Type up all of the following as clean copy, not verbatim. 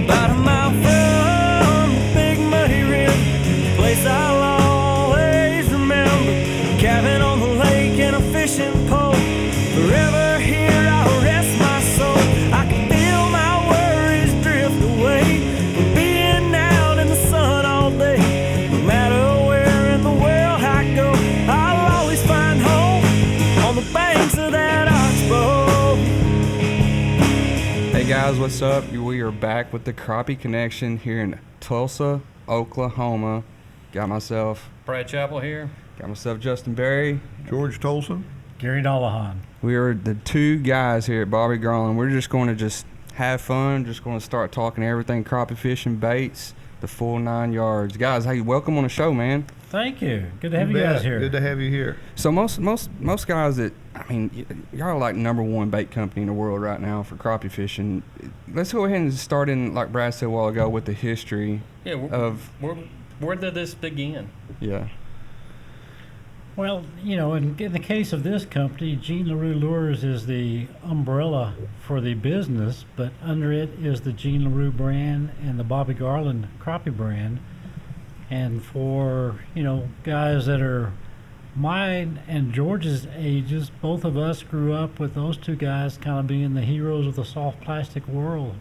About a mile from the big muddy river, place I'll always remember. Cabin on the lake and a fishing pole. Forever here I'll rest my soul. I can feel my worries drift away from being out in the sun all day. No matter where in the world I go, I'll always find home on the banks of that oxbow. Hey guys, what's up? We are back with the Crappie Connection here in Tulsa, Oklahoma. Got myself Brad Chappell here. Got myself Justin Berry. George Toalson. Gary Dollahon. We are the two guys here at Bobby Garland. We're just going to have fun. Just going to start talking everything crappie fishing, baits, the full 9 yards. Guys, hey, welcome on the show, man. Thank you. Good to have you guys here. Good to have you here. So most guys that, I mean, y'all are like #1 bait company in the world right now for crappie fishing. Let's go ahead and start in, like Brad said a while ago, with the history of... Where did this begin? Yeah. Well, you know, in the case of this company, Gene LaRue Lures is the umbrella for the business, but under it is the Gene LaRue brand and the Bobby Garland Crappie brand. And for, you know, guys that are mine and George's ages, both of us grew up with those two guys kind of being the heroes of the soft plastic world.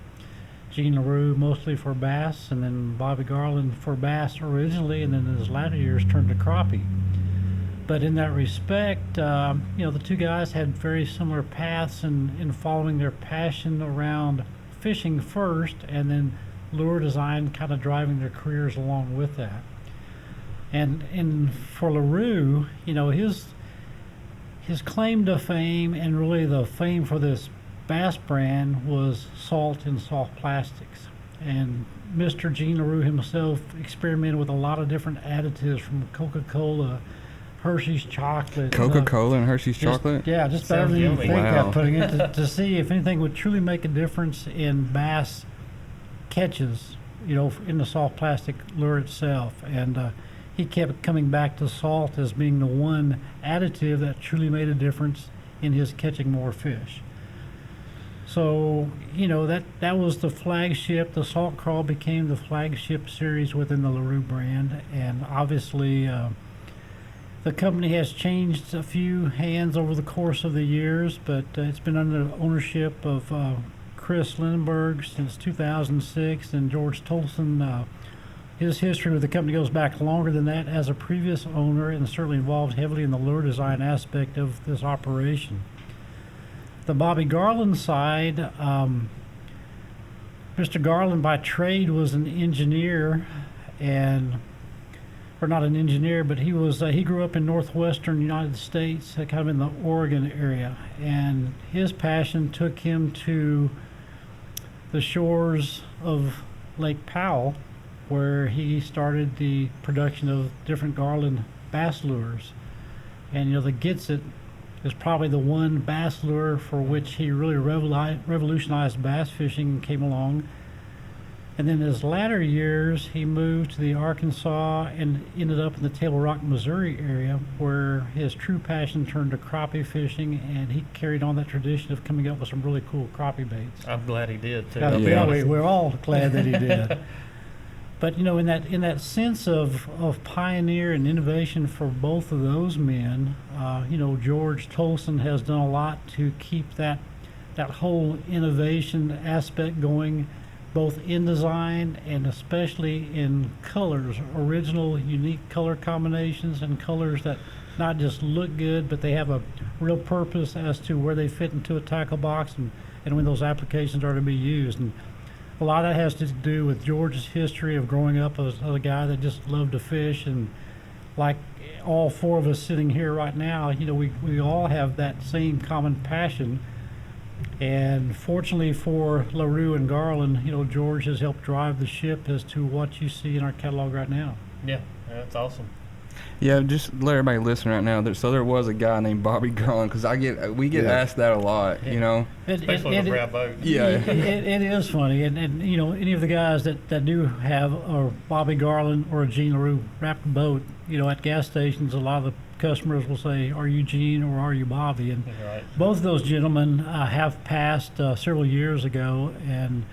Gene LaRue mostly for bass, and then Bobby Garland for bass originally, and then in his latter years turned to crappie. But in that respect, you know, the two guys had very similar paths in following their passion around fishing first, and then lure design kind of driving their careers along with that. And for LaRue, you know, his claim to fame, and really the fame for this bass brand, was salt and soft plastics. And Mr. Gene LaRue himself experimented with a lot of different additives, from Coca-Cola, Hershey's chocolate. Coca-Cola and Hershey's chocolate? Yeah, just about everything you think Wow. of, putting it to see if anything would truly make a difference in bass catches, you know, in the soft plastic lure itself. And he kept coming back to salt as being the one additive that truly made a difference in his catching more fish. So, you know, that was the flagship. The Salt Crawl became the flagship series within the LaRue brand, and obviously the company has changed a few hands over the course of the years, but it's been under the ownership of Chris Lindbergh since 2006, and George Toalson. His history with the company goes back longer than that as a previous owner, and certainly involved heavily in the lure design aspect of this operation. The Bobby Garland side, Mr. Garland by trade was an engineer, or not an engineer, but he grew up in northwestern United States, kind of in the Oregon area, and his passion took him to the shores of Lake Powell, where he started the production of different Garland bass lures. And, you know, the Gitsit is probably the one bass lure for which he really revolutionized bass fishing and came along. And then in his latter years, he moved to the Arkansas and ended up in the Table Rock, Missouri area, where his true passion turned to crappie fishing, and he carried on that tradition of coming up with some really cool crappie baits. I'm glad he did too. Yeah, we're all glad that he did. But, you know, in that sense of pioneer and innovation for both of those men, you know, George Toalson has done a lot to keep that whole innovation aspect going, both in design and especially in colors, original, unique color combinations, and colors that not just look good, but they have a real purpose as to where they fit into a tackle box and when those applications are to be used. And a lot of that has to do with George's history of growing up as a guy that just loved to fish, and like all four of us sitting here right now, you know, we all have that same common passion. And fortunately for LaRue and Garland, you know, George has helped drive the ship as to what you see in our catalog right now. Yeah, that's awesome. Yeah, just let everybody listen right now. So there was a guy named Bobby Garland, because we get asked that a lot, you know. Especially with grab boat. Yeah. It is funny, and you know, any of the guys that do have a Bobby Garland or a Gene LaRue wrapped boat, you know, at gas stations, a lot of the customers will say, "Are you Gene or are you Bobby?" And Right. both of those gentlemen have passed several years ago, and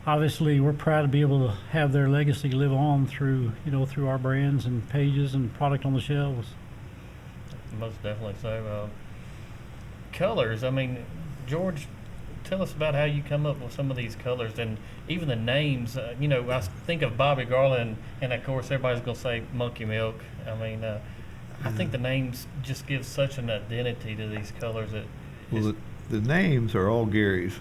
obviously we're proud to be able to have their legacy live on through through our brands and pages and product on the shelves. Most definitely so. Colors, I mean, George, tell us about how you come up with some of these colors and even the names. I think of Bobby Garland, and of course everybody's going to say Monkey Milk. I mean, I think the names just give such an identity to these colors. Well, the names are all Gary's.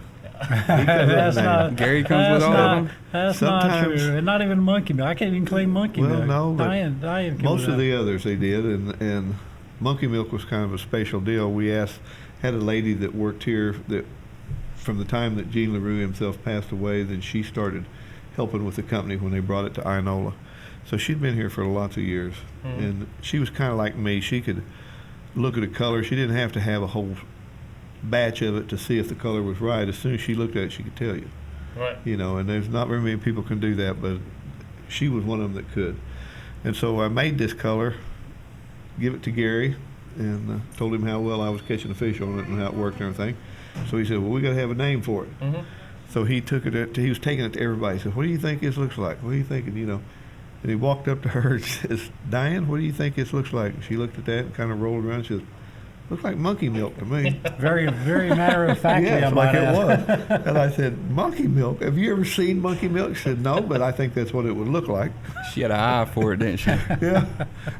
That's not, Gary comes with all of them. That's not Sometimes- true. And not even Monkey Milk. I can't even claim Monkey Well, Milk. no, but Diane came Most with of that. the others they did, and Monkey Milk was kind of a special deal. We had a lady that worked here that from the time that Gene LaRue himself passed away, then she started helping with the company when they brought it to Inola. So she'd been here for lots of years, and she was kind of like me. She could look at a color. She didn't have to have a whole batch of it to see if the color was right. As soon as she looked at it, she could tell you. Right. And there's not very many people can do that, but she was one of them that could. And so I made this color, give it to Gary, and told him how well I was catching the fish on it and how it worked and everything. So he said, well, we got to have a name for it. Mm-hmm. So he took it. He was taking it to everybody. He said, what do you think this looks like? What are you thinking? And he walked up to her and says, Diane, what do you think this looks like? And she looked at that and kind of rolled around. She says, looks like monkey milk to me. Very, very matter of factly. Yeah, I it's might like it add. was. And I said, monkey milk? Have you ever seen monkey milk? She said, no, but I think that's what it would look like. She had an eye for it, didn't she? Yeah.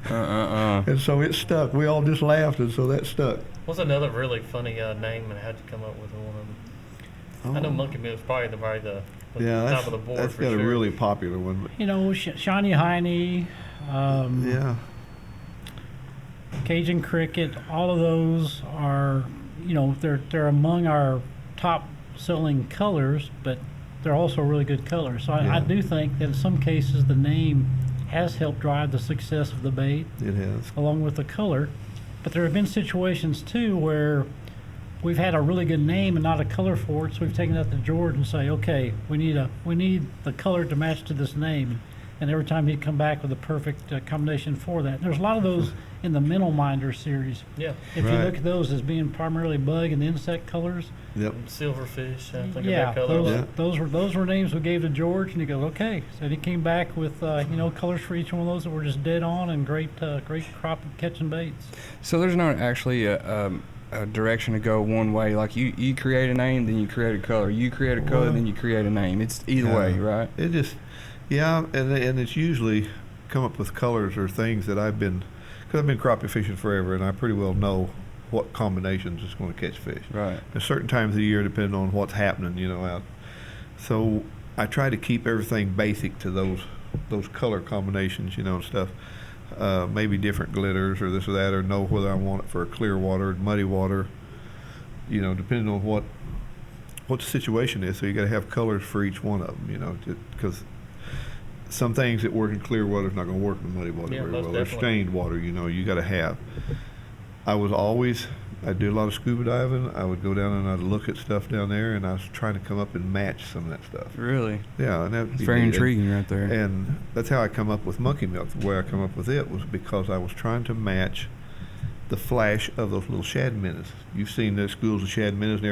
Uh-uh-uh. And so it stuck. We all just laughed, and so that stuck. What's another really funny name, and how'd you come up with one of them? I know Monkey Milk's probably the Yeah, top of the board that's for got sure. a really popular one. But Shiny Heine, yeah. Cajun Cricket, all of those are, they're among our top selling colors, but they're also really good colors. So I Yeah. do think that in some cases the name has helped drive the success of the bait It has. along with the color. But there have been situations too where we've had a really good name and not a color for it, so we've taken that to George and say, okay, we need the color to match to this name. And every time he'd come back with a perfect combination for that. And there's a lot of those in the Mineral Minder series. Yeah. If you Right. look at those as being primarily bug and insect colors, Yep. Silverfish, I think yeah, of that color. Yeah. those were names we gave to George, and he goes, okay. So he came back with colors for each one of those that were just dead on and great crop of catching baits. So there's not actually a direction to go one way. Like you create a name, then you create a color. You create a color, Well, then you create a name. It's either way, right? It just, yeah, and it's usually come up with colors or things that because I've been crappie fishing forever, and I pretty well know what combinations is going to catch fish. Right. At certain times of the year, depending on what's happening, out. So I try to keep everything basic to those color combinations, and stuff. Maybe different glitters or this or that, or know whether I want it for a clear water, muddy water, depending on what the situation is. So you got to have colors for each one of them, because some things that work in clear water is not going to work in muddy water Yeah, very most well. Or definitely. stained water, you got to have. I do a lot of scuba diving. I would go down and I'd look at stuff down there, and I was trying to come up and match some of that stuff. Really? Yeah, and that'd It's be very neat. intriguing right there. And that's how I come up with monkey milk. The way I come up with it was because I was trying to match the flash of those little shad minnows. You've seen the schools of shad minnows, and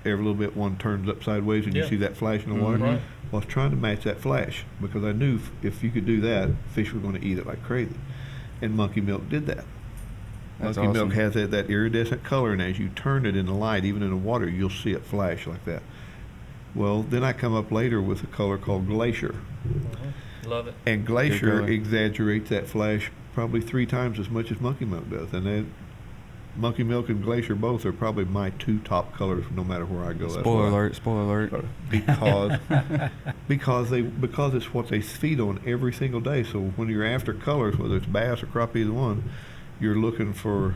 every little bit one turns up sideways, and Yeah. you see that flash in the water. Right. Well, I was trying to match that flash because I knew if you could do that, fish were going to eat it like crazy. And monkey milk did that. That's Monkey milk awesome. has that iridescent color, and as you turn it in the light, even in the water, you'll see it flash like that. Well, then I come up later with a color called Glacier. Love it. And Glacier color. exaggerates that flash probably 3 times as much as Monkey Milk does. And then Monkey Milk and Glacier both are probably my 2 top colors no matter where I go. That's Spoiler why. alert! Spoiler alert! Because it's what they feed on every single day. So when you're after colors, whether it's bass or crappie, either one, you're looking for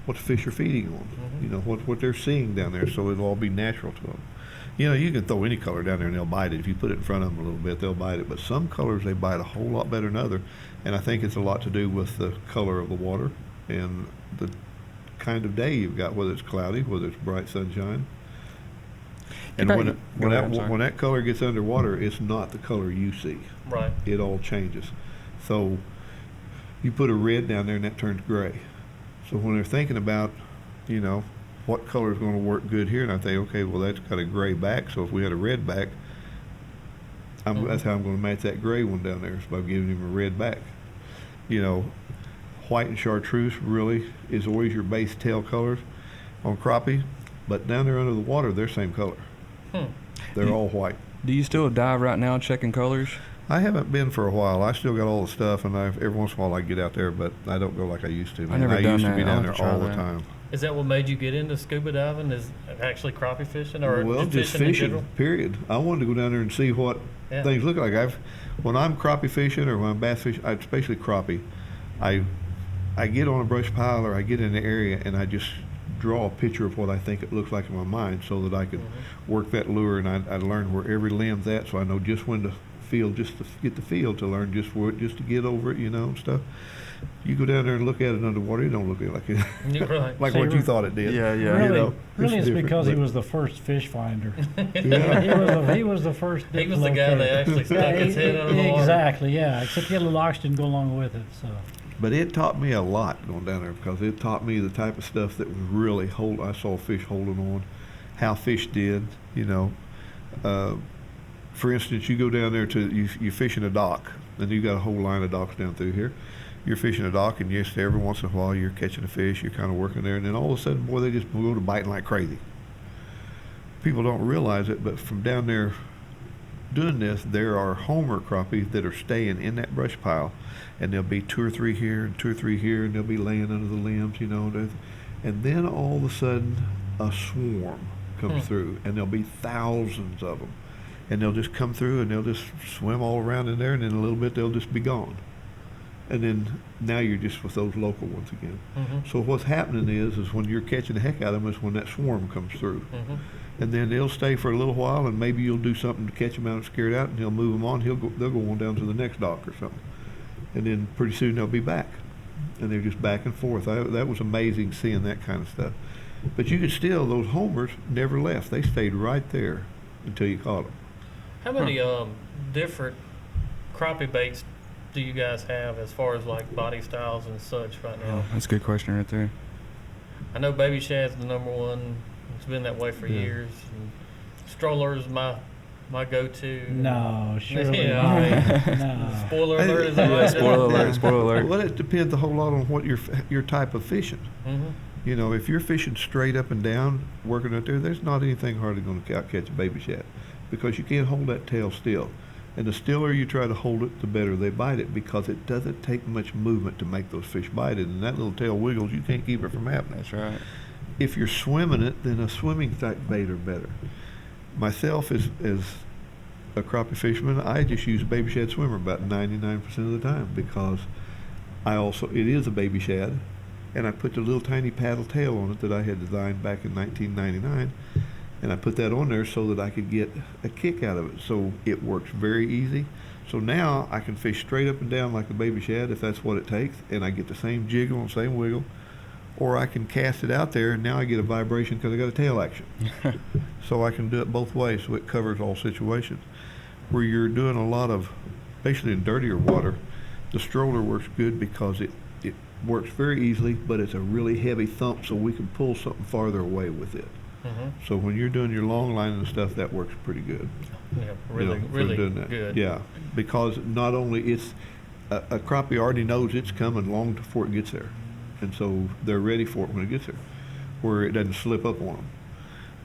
what the fish are feeding on. What they're seeing down there. So it'll all be natural to them. You can throw any color down there and they'll bite it. If you put it in front of them a little bit, they'll bite it. But some colors, they bite a whole lot better than other. And I think it's a lot to do with the color of the water and the kind of day you've got, whether it's cloudy, whether it's bright sunshine. And Go when ahead, I'm sorry. when that color gets underwater, it's not the color you see. Right. It all changes. So you put a red down there and that turns gray. So when they're thinking about, what color is going to work good here, and I think, okay, well, that's got a gray back, so if we had a red back, that's how I'm going to match that gray one down there, is by giving him a red back. White and chartreuse really is always your base tail colors on crappie, but down there under the water, they're same color. They're all white. Do you still dive right now checking colors? I haven't been for a while. I still got all the stuff, and every once in a while I get out there, but I don't go like I used to. I never done used that. to be I'll down have there to all try the that. time. Is that what made you get into scuba diving? Is actually crappie fishing, or Well, just in fishing, general? period. I wanted to go down there and see what Yeah. things look like. When I'm crappie fishing or when I'm bass fishing, especially crappie, I get on a brush pile or I get in the area and I just draw a picture of what I think it looks like in my mind so that I can work that lure, and I learn where every limb's at, so I know just when to feel, just to get the feel, to learn just to get over it, and stuff. You go down there and look at it underwater, it don't look like it, You're right. like See, what you thought it did. Yeah, yeah. Really, it's it's different, because he but- was the first fish finder. Yeah. he was the first. He was the guy that actually stuck his head under the water. Exactly, yeah. Except he had a little oxygen go along with it. So But it taught me a lot going down there, because it taught me the type of stuff that was really I saw fish holding on, how fish did, For instance, you go down there you're fishing a dock, and you got a whole line of docks down through here. You're fishing a dock, and yes, every once in a while you're catching a fish, you're kind of working there, and then all of a sudden, boy, they just go to biting like crazy. People don't realize it, but from down there doing this, there are homer crappie that are staying in that brush pile, and there'll be 2 or 3 here and 2 or 3 here, and they'll be laying under the limbs, and then all of a sudden a swarm comes through, and there'll be thousands of them, and they'll just come through and they'll just swim all around in there, and in a little bit they'll just be gone, and then now you're just with those local ones again. So what's happening is when you're catching the heck out of them is when that swarm comes through. And then they'll stay for a little while, and maybe you'll do something to catch them out and scare it out, and he'll move them on. They'll go on down to the next dock or something, and then pretty soon they'll be back, and they're just back and forth. That was amazing seeing that kind of stuff. But you could still, those homers never left. They stayed right there until you caught them. How many different crappie baits do you guys have as far as like body styles and such right now? That's a good question right there. I know Baby Shad's the number one. It's been that way for years. And Stroller is my go-to. no, surely Yeah, not. No. Spoiler alert, is that Yeah, right? spoiler alert, spoiler alert. Well, it depends a whole lot on what your type of fishing. If you're fishing straight up and down, working out there, there's not anything hardly going to catch a baby shad, because you can't hold that tail still. And the stiller you try to hold it, the better they bite it, because it doesn't take much movement to make those fish bite it. And that little tail wiggles, you can't keep it from happening. That's right. If you're swimming it, then a swimming type bait are better. Myself, as a crappie fisherman, I just use a baby shad swimmer about 99% of the time, because it is a baby shad, and I put the little tiny paddle tail on it that I had designed back in 1999, and I put that on there so that I could get a kick out of it. So it works very easy. So now I can fish straight up and down like the baby shad if that's what it takes, and I get the same jiggle and same wiggle. Or I can cast it out there, and now I get a vibration because I got a tail action. So I can do it both ways, so it covers all situations. Where you're doing a lot of, basically in dirtier water, the stroller works good because it works very easily, but it's a really heavy thump, so we can pull something farther away with it. So when you're doing your long line and stuff, that works pretty good. Yeah, really, for really doing that. good. Yeah, because not only it's a crappie already knows it's coming long before it gets there, and so they're ready for it when it gets there, where it doesn't slip up on them.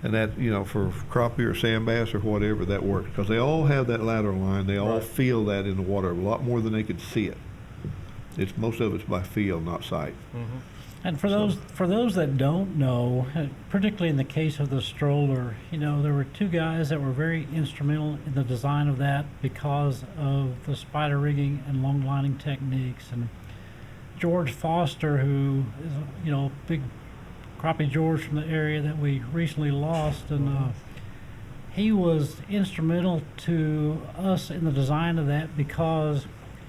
And that, for crappie or sand bass or whatever, that works, because they all have that lateral line. They all feel that in the water a lot more than they can see it. Most of it's by feel, not sight. And for those that don't know, particularly in the case of the stroller, there were 2 guys that were very instrumental in the design of that because of the spider rigging and long lining techniques. And George Foster, who is big crappie George from the area that we recently lost, and he was instrumental to us in the design of that because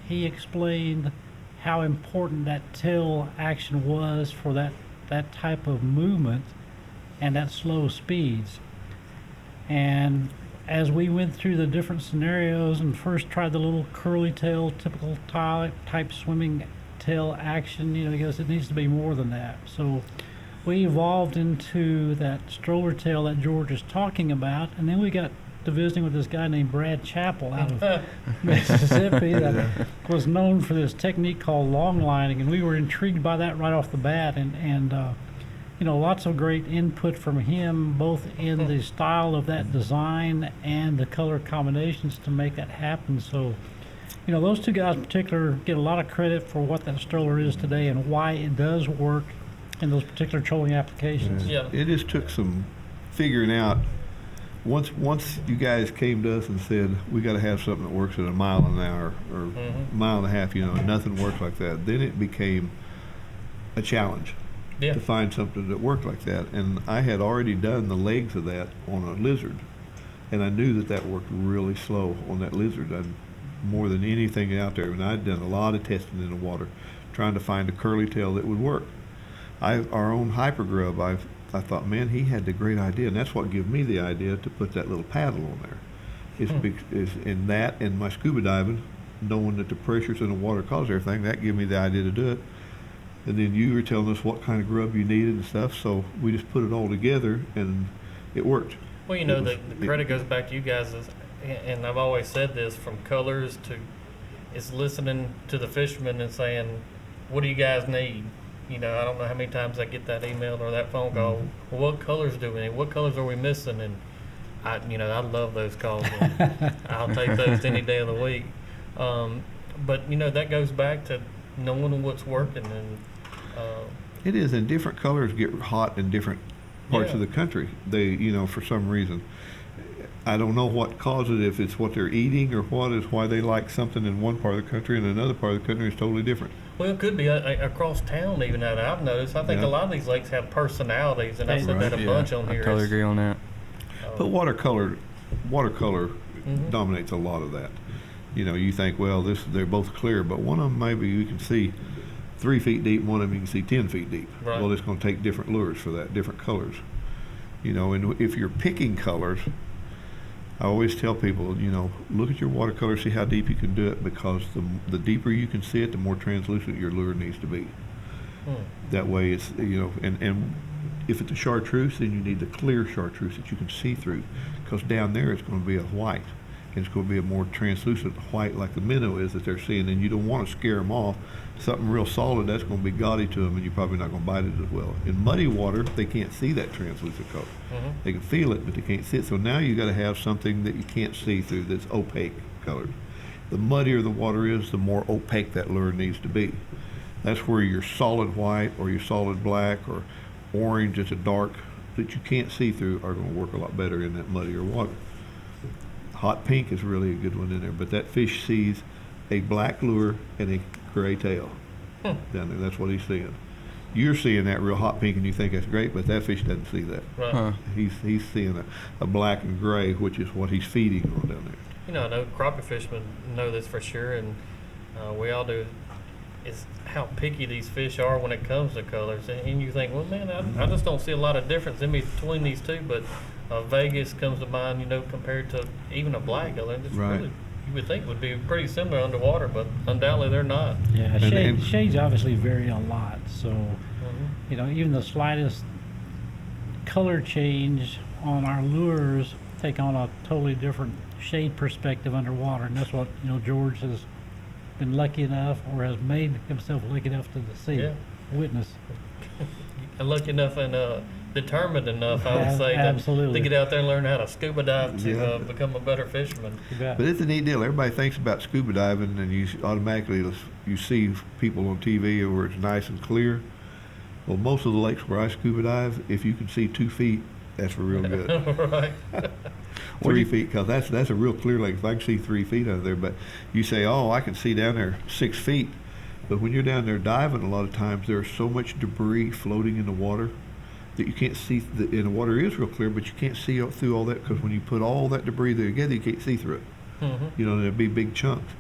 he explained how important that tail action was for that type of movement and at slow speeds. And as we went through the different scenarios and first tried the little curly tail, typical type swimming tail action. He goes, it needs to be more than that. So we evolved into that stroller tail that George is talking about, and then we got to visiting with this guy named Brad Chappell out of Mississippi that was known for this technique called long lining, and we were intrigued by that right off the bat, and lots of great input from him, both in the style of that design and the color combinations to make that happen. So, those two guys in particular get a lot of credit for what that stroller is today and why it does work in those particular trolling applications. Yeah. It just took some figuring out. Once you guys came to us and said, we got to have something that works at a mile an hour or mile and a half, nothing works like that, then it became a challenge. Yeah. To find something that worked like that. And I had already done the legs of that on a lizard, and I knew that worked really slow on that lizard. More than anything out there, and I'd done a lot of testing in the water trying to find a curly tail that would work. Our own hyper grub, I thought, man, he had the great idea, and that's what gave me the idea to put that little paddle on there. Is in that and my scuba diving, knowing that the pressures in the water cause everything, that gave me the idea to do it. And then you were telling us what kind of grub you needed and stuff, so we just put it all together, and it worked. Well, the credit goes back to you guys, and I've always said this, from colors to is listening to the fishermen and saying, what do you guys need? I don't know how many times I get that email or that phone call. Well, what colors do we need? What colors are we missing? And I love those calls. And I'll take those any day of the week. But that goes back to knowing what's working. And it is, and different colors get hot in different parts of the country. They, for some reason. I don't know what causes it, if it's what they're eating or what is why they like something in one part of the country and another part of the country is totally different. Well, it could be across town even that I've noticed. I think a lot of these lakes have personalities, and I said that a bunch on here. I totally agree on that. But watercolor dominates a lot of that. You think, well, they're both clear, but one of them maybe you can see 3 feet deep, one of them you can see 10 feet deep. Right. Well, it's going to take different lures for that, different colors. And if you're picking colors, I always tell people, look at your watercolor, see how deep you can do it, because the deeper you can see it, the more translucent your lure needs to be. That way it's, and if it's a chartreuse, then you need the clear chartreuse that you can see through, because down there it's going to be a white. And it's going to be a more translucent white like the minnow is that they're seeing, and you don't want to scare them off. Something real solid, that's going to be gaudy to them, and you're probably not going to bite it as well. In muddy water, they can't see that translucent color. They can feel it, but they can't see it. So now you got to have something that you can't see through that's opaque colored. The muddier the water is, the more opaque that lure needs to be. That's where your solid white or your solid black or orange that's a dark that you can't see through are going to work a lot better in that muddier water. Hot pink is really a good one in there, but that fish sees a black lure and a gray tail down there. That's what he's seeing. You're seeing that real hot pink and you think that's great, but that fish doesn't see that. Right. Huh. He's seeing a black and gray, which is what he's feeding on down there. I know crappie fishermen know this for sure, and we all do, is how picky these fish are when it comes to colors. And you think, well, man, I just don't see a lot of difference in between these two, but Vegas comes to mind, compared to even a black color. It's Right. really, you would think would be pretty similar underwater, but undoubtedly they're not. Yeah, shades obviously vary a lot. So, even the slightest color change on our lures take on a totally different shade perspective underwater, and that's what George has been lucky enough, or has made himself lucky enough to see, witness. And lucky enough and determined enough, I would say, to get out there and learn how to scuba dive to become a better fisherman. But it's a neat deal. Everybody thinks about scuba diving, and you automatically you see people on TV where it's nice and clear. Well, most of the lakes where I scuba dive, if you can see 2 feet, that's real good. Right. 3 feet, because that's a real clear lake. If I can see 3 feet out of there, but you say, oh, I can see down there 6 feet. But when you're down there diving, a lot of times there's so much debris floating in the water that you can't see. And the water is real clear, but you can't see up through all that, because when you put all that debris there together, you can't see through it. There'd be big chunks.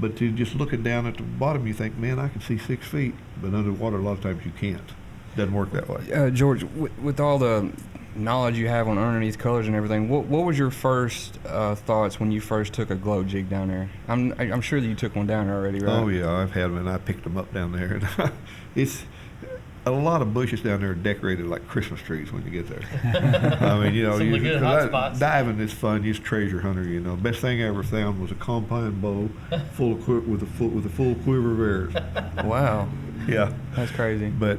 But just looking down at the bottom, you think, man, I can see 6 feet. But underwater, a lot of times you can't. Doesn't work that way. George, with all the knowledge you have on earning these colors and everything, what was your first thoughts when you first took a glow jig down there? I'm sure that you took one down there already, right? Oh yeah, I've had them, and I picked them up down there. And it's a lot of bushes down there are decorated like Christmas trees when you get there. I mean, you know, Some of the good hot spots. diving is fun. You're a treasure hunter. You know, best thing I ever found was a compound bow full of with a full quiver of arrows. Wow, Yeah, that's crazy. but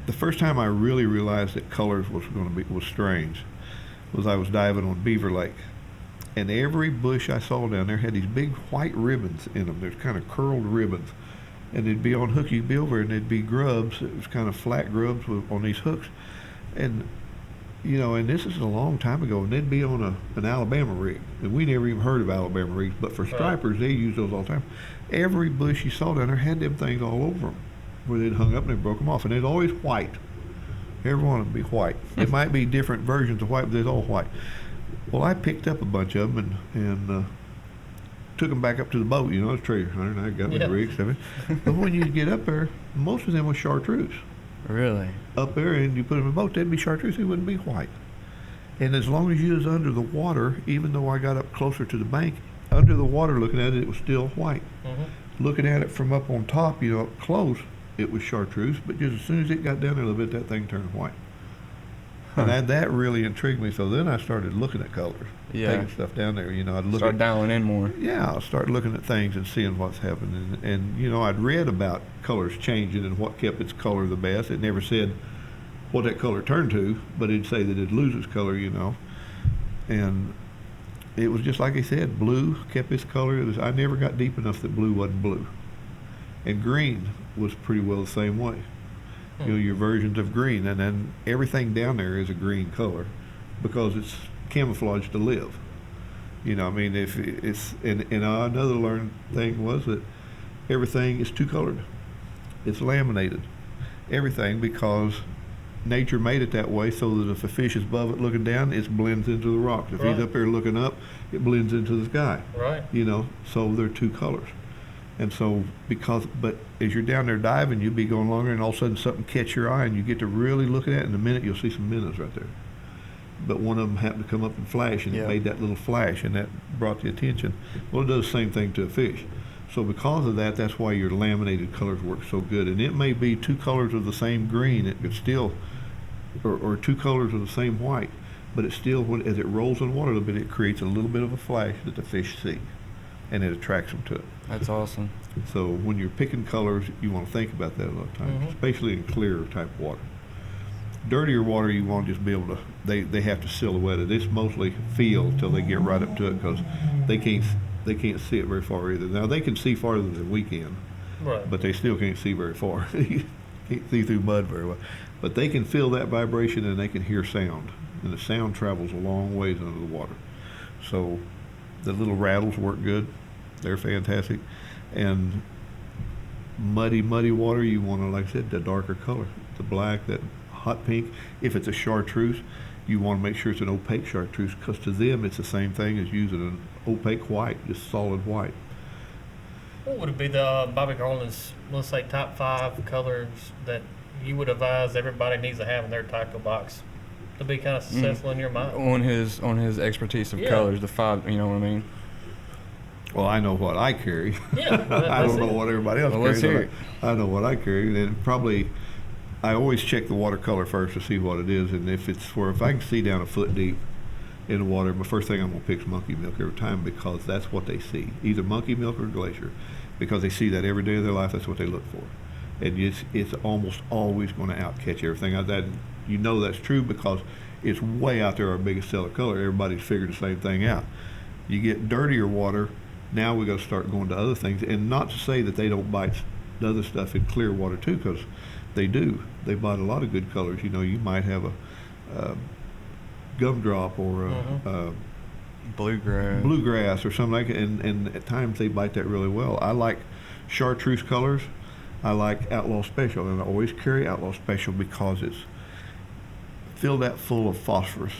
the first time I really realized that colors was strange was I was diving on Beaver Lake, and every bush I saw down there had these big white ribbons in them. There's kind of curled ribbons. And they'd be on hook, you'd be over, and they'd be grubs. It was kind of flat grubs on these hooks. And, you know, and this is a long time ago, and they'd be on an Alabama rig. And we never even heard of Alabama rigs, but for stripers, they use those all the time. Every bush you saw down there had them things all over them, where they'd hung up and they broke them off. And they're always white. Every one of them would be white. It might be different versions of white, but they're all white. Well, I picked up a bunch of them and took them back up to the boat, you know, as a treasure hunter, and I got my rigs. But when you get up there, most of them were chartreuse. Really? Up there, and you put them in a boat, they'd be chartreuse, they wouldn't be white. And as long as you was under the water, even though I got up closer to the bank, under the water looking at it, it was still white. Looking at it from up on top, you know, up close, it was chartreuse, but just as soon as it got down there a little bit, that thing turned white. And that really intrigued me, so then I started looking at colors. Taking stuff down there, you know, I'd look Start dialing in more. Yeah, I'll start looking at things and seeing what's happening. And, you know, I'd read about colors changing and what kept its color the best. It never said what that color turned to, but it'd say that it'd lose its color, you know. And it was just like I said, blue kept its color. I never got deep enough that blue wasn't blue. And green was pretty well the same way. You know, your versions of green. And then everything down there is a green color because it's camouflage to live. You know, I mean, if it's and another learned thing was that everything is two colored. It's laminated, everything, because nature made it that way so that if a fish is above it looking down, it blends into the rocks. If he's up there looking up, it blends into the sky. Right. You know, so they're two colors. And so but as you're down there diving, you'll be going longer, and all of a sudden something catch your eye, and you get to really look at it. In a minute, you'll see some minnows right there. But one of them happened to come up and flash, and it made that little flash, and that brought the attention. Well, it does the same thing to a fish. So because of that, that's why your laminated colors work so good. And it may be two colors of the same green, it could still, or two colors of the same white, but it still, as it rolls in water a little bit, it creates a little bit of a flash that the fish see, and it attracts them to it. That's awesome. So when you're picking colors, you want to think about that a lot of times, especially in clear type water. Dirtier water, you want to just be able to, they have to silhouette it. It's mostly feel till they get right up to it, because they can't see it very far either. Now they can see farther than we can, but they still can't see very far. Can't see through mud very well. But they can feel that vibration, and they can hear sound, and the sound travels a long ways under the water. So the little rattles work good. They're fantastic. And muddy water, you want to, like I said, the darker color, the black, that hot pink. If it's a chartreuse, you want to make sure it's an opaque chartreuse, because to them it's the same thing as using an opaque white, just solid white. What would be the Bobby Garland's, let's say, top 5 colors that you would advise everybody needs to have in their tackle box to be kind of successful in your mind? On his expertise of colors, the 5, you know what I mean? Well, I know what I carry. Yeah, I don't know what everybody else carries. Let's hear it. I know what I carry, and probably I always check the watercolor first to see what it is, and if I can see down a foot deep in the water, the first thing I'm going to pick is monkey milk every time, because that's what they see, either monkey milk or glacier, because they see that every day of their life. That's what they look for, and it's almost always going to outcatch everything. That you know that's true because it's way out there our biggest seller color. Everybody's figured the same thing out. You get dirtier water, now we got to start going to other things, and not to say that they don't bite the other stuff in clear water too, because they do. They bite a lot of good colors. You know, you might have a gumdrop or a bluegrass or something like that, and at times they bite that really well. I like chartreuse colors. I like Outlaw Special, and I always carry Outlaw Special because it's filled that full of phosphorus.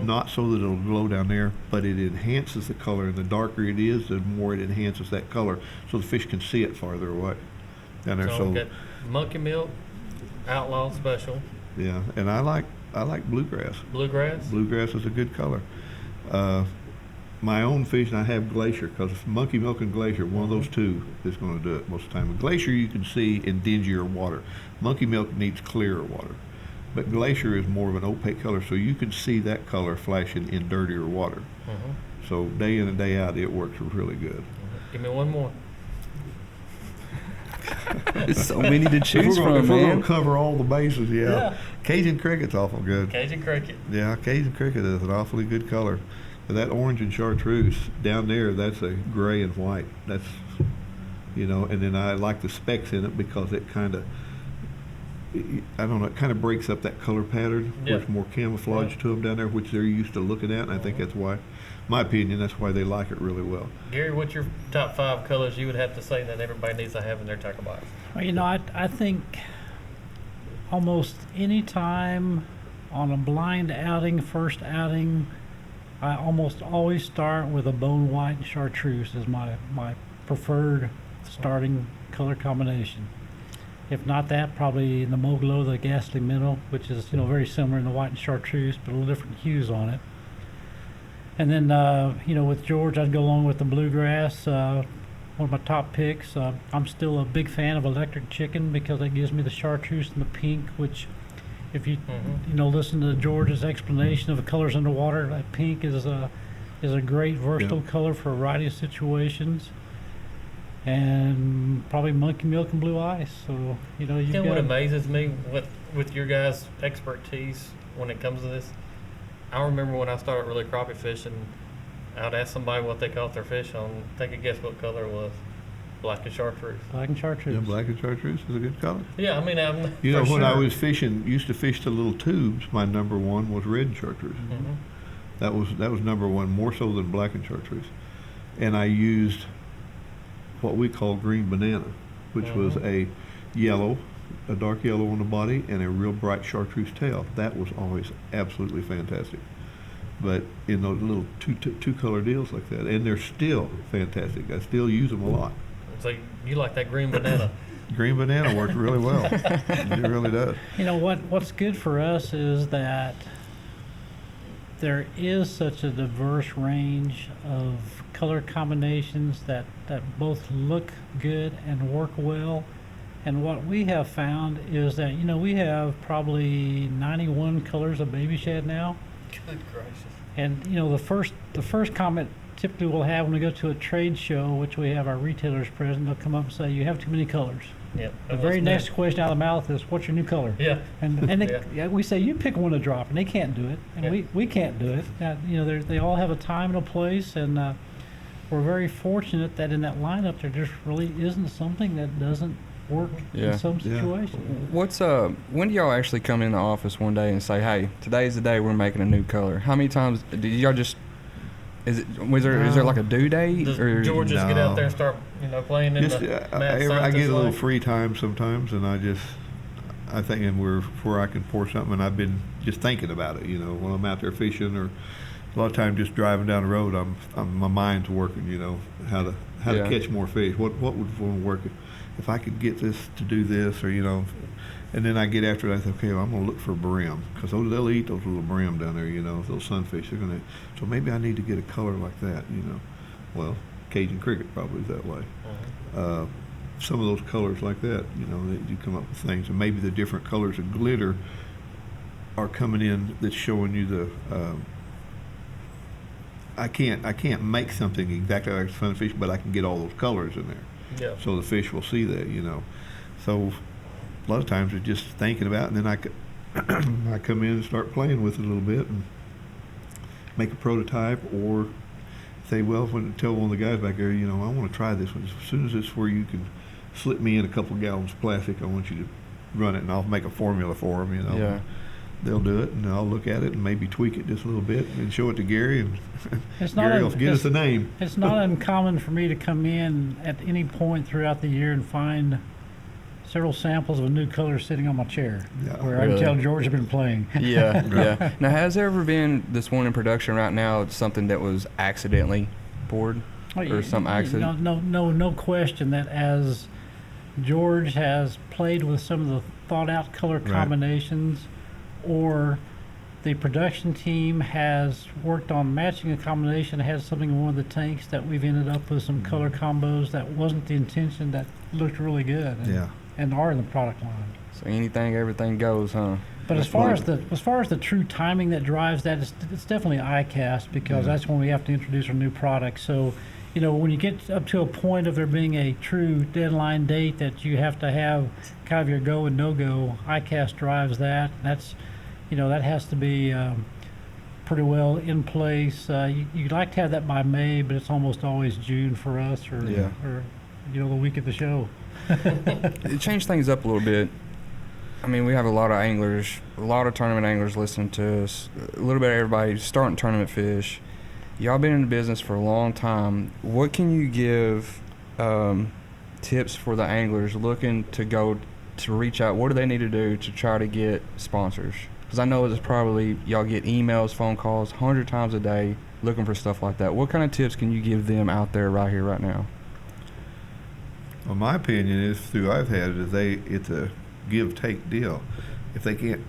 Not so that it'll glow down there, but it enhances the color, and the darker it is, the more it enhances that color, so the fish can see it farther away down there. So got monkey milk, Outlaw Special. Yeah, and I like I like bluegrass. Bluegrass? Bluegrass is a good color. My own fish, and I have Glacier, because Monkey Milk and Glacier, one of those two is going to do it most of the time. And Glacier you can see in dingier water. Monkey Milk needs clearer water. But Glacier is more of an opaque color, so you can see that color flashing in dirtier water. So day in and day out, it works really good. Give me one more. There's so many to choose If from, we're going man. to cover all the bases, Yeah. Cajun Cricket's awful good. Cajun cricket. Yeah, Cajun Cricket is an awfully good color. But that orange and chartreuse down there, that's a gray and white. That's, and then I like the specks in it because it kind of, I don't know, it kind of breaks up that color pattern. Yeah. There's more camouflage to them down there, which they're used to looking at, and I think that's why, my opinion, that's why they like it really well. Gary, what's your top 5 colors you would have to say that everybody needs to have in their tackle box? Well, I think almost any time on a blind outing, first outing, I almost always start with a bone white chartreuse as my preferred starting color combination. If not that, probably in the Moglo, the ghastly minnow, which is very similar in the white and chartreuse, but a little different hues on it. And then with George, I'd go along with the bluegrass. One of my top picks. I'm still a big fan of Electric Chicken because it gives me the chartreuse and the pink, which, if you listen to George's explanation of the colors underwater, that pink is a great versatile color for a variety of situations. And probably Monkey Milk and Blue Ice. So you've got What amazes me with your guys' expertise when it comes to this? I remember when I started really crappie fishing, I'd ask somebody what they caught their fish on. Take a guess what color it was. Black and chartreuse. black and chartreuse. Yeah, black and chartreuse is a good color. Yeah, I mean, I'm When I was fishing, used to fish the little tubes, my number one was red chartreuse. That was number one, more so than black and chartreuse. And I used what we call green banana, which was a dark yellow on the body and a real bright chartreuse tail. That was always absolutely fantastic. But in those little two color deals like that, and they're still fantastic. I still use them a lot. So you like that green banana? Green banana works really well. It really does. What's good for us is that there is such a diverse range of color combinations that both look good and work well. And what we have found is that we have probably 91 colors of baby shad now. Good gracious. And the first comment typically we'll have when we go to a trade show, which we have our retailers present, they'll come up and say, "You have too many colors." Yep. The very next question out of the mouth is, "What's your new color?" Yeah. And we say, "You pick one to drop," and they can't do it, and we can't do it. They all have a time and a place, and we're very fortunate that in that lineup there just really isn't something that doesn't work in some situations. When do y'all actually come in the office one day and say, "Hey, today's the day we're making a new color"? How many times do y'all just? Is there like a due date? Does or George just get out there and start playing in Just, the mad I scientist get a little lane? free time sometimes, and I think where I can pour something, and I've been just thinking about it. When I'm out there fishing, or a lot of times just driving down the road, my mind's working. How to catch more fish. What would work if I could get this to do this, or and then I get after it. I say, okay, well, I'm gonna look for brim, because they'll eat those little brim down there. Those sunfish. They're gonna. So maybe I need to get a color like that. Well, Cajun Cricket probably is that way. Some of those colors like that, you come up with things, and maybe the different colors of glitter are coming in that's showing you the. I can't make something exactly like sunfish, but I can get all those colors in there. Yeah. So the fish will see that, So a lot of times it's just thinking about it, and then I come in and start playing with it a little bit and make a prototype, or say, well, tell one of the guys back there, I want to try this one. As soon as it's where you can slip me in a couple of gallons of plastic, I want you to run it, and I'll make a formula for them, Yeah. They'll do it, and I'll look at it and maybe tweak it just a little bit and show it to Gary, and It's not Gary will get us a name. It's not uncommon for me to come in at any point throughout the year and find several samples of a new color sitting on my chair, Yeah. where I can Really? tell George has been playing. Yeah. Now, has there ever been this one in production right now, something that was accidentally poured? Or some accident? No question that as George has played with some of the thought out color Right. combinations, or the production team has worked on matching a combination, has something in one of the tanks that we've ended up with some color combos that wasn't the intention, that looked really good. And are in the product line. So anything, everything goes, huh? But as far as the true timing that drives that, it's definitely ICAST, because that's when we have to introduce our new product. So, you know, when you get up to a point of there being a true deadline date that you have to have kind of your go and no go, ICAST drives that. That's, you know, that has to be pretty well in place. You'd like to have that by May, but it's almost always June for us, or you know, the week of the show. It changed things up a little bit. I mean, we have a lot of anglers, a lot of tournament anglers listening to us, a little bit of everybody starting tournament fish. Y'all been in the business for a long time. What can you give tips for the anglers looking to go to reach out? What do they need to do to try to get sponsors? Because I know it's probably y'all get emails, phone calls 100 times a day looking for stuff like that. What kind of tips can you give them out there right here, right now? Well, my opinion is, through I've had it, it's a give-take deal. If they can't,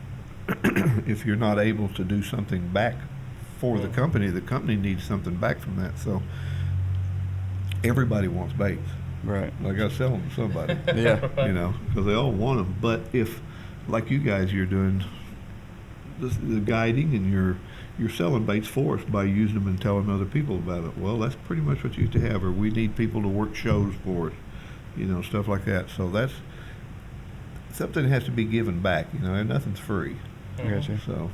if you're not able to do something back for the company needs something back from that. So everybody wants baits. Right. I got to sell them to somebody. Yeah. You know, because they all want them. But if, like you guys, you're doing the guiding and you're selling baits for us by using them and telling other people about it. Well, that's pretty much what you used to have. Or we need people to work shows for us. You know, stuff like that. So that's something that has to be given back. You know, and nothing's free. Gotcha. So.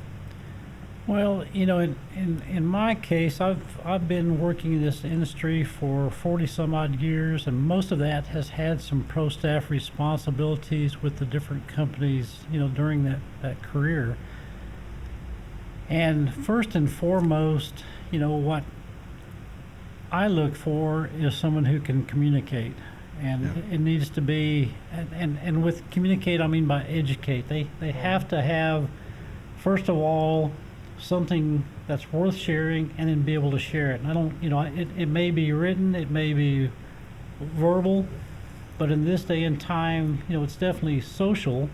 Well, you know, in my case, I've been working in this industry for 40 some odd years, and most of that has had some pro staff responsibilities with the different companies, you know, during that career. And first and foremost, you know, what I look for is someone who can communicate. And it needs to be, and with communicate, I mean by educate. They have to have, first of all, something that's worth sharing, and then be able to share it. And I don't, you know, it may be written, it may be verbal, but in this day and time, you know, it's definitely social.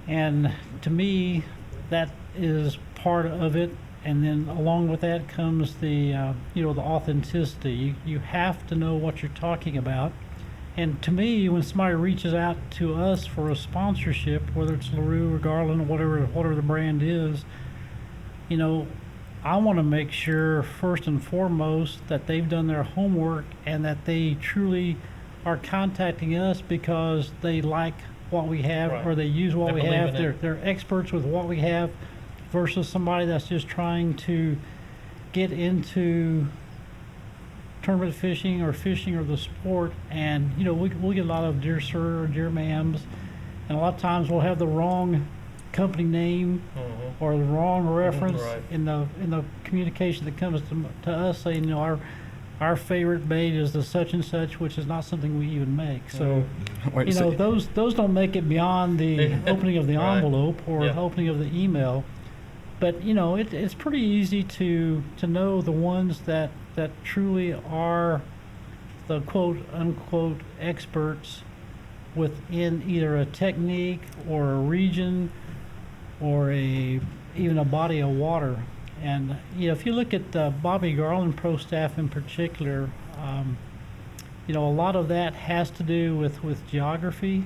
And to me, that is part of it. And then along with that comes the, you know, the authenticity. You have to know what you're talking about. And to me, when somebody reaches out to us for a sponsorship, whether it's LaRue or Garland or whatever the brand is, you know, I want to make sure first and foremost that they've done their homework and that they truly are contacting us because they like what we have, or they use what we have. They're experts with what we have, versus somebody that's just trying to get into tournament fishing or the sport. And you know, we get a lot of dear sir or dear ma'ams, and a lot of times we'll have the wrong company name or the wrong reference in the communication that comes to us, saying, you know, our favorite bait is the such and such, which is not something we even make. So you know, those don't make it beyond the opening of the envelope or opening of the email. But you know, it's pretty easy to know the ones that truly are the quote unquote experts within either a technique or a region or even a body of water. And you know, if you look at the Bobby Garland Pro staff in particular, you know, a lot of that has to do with geography,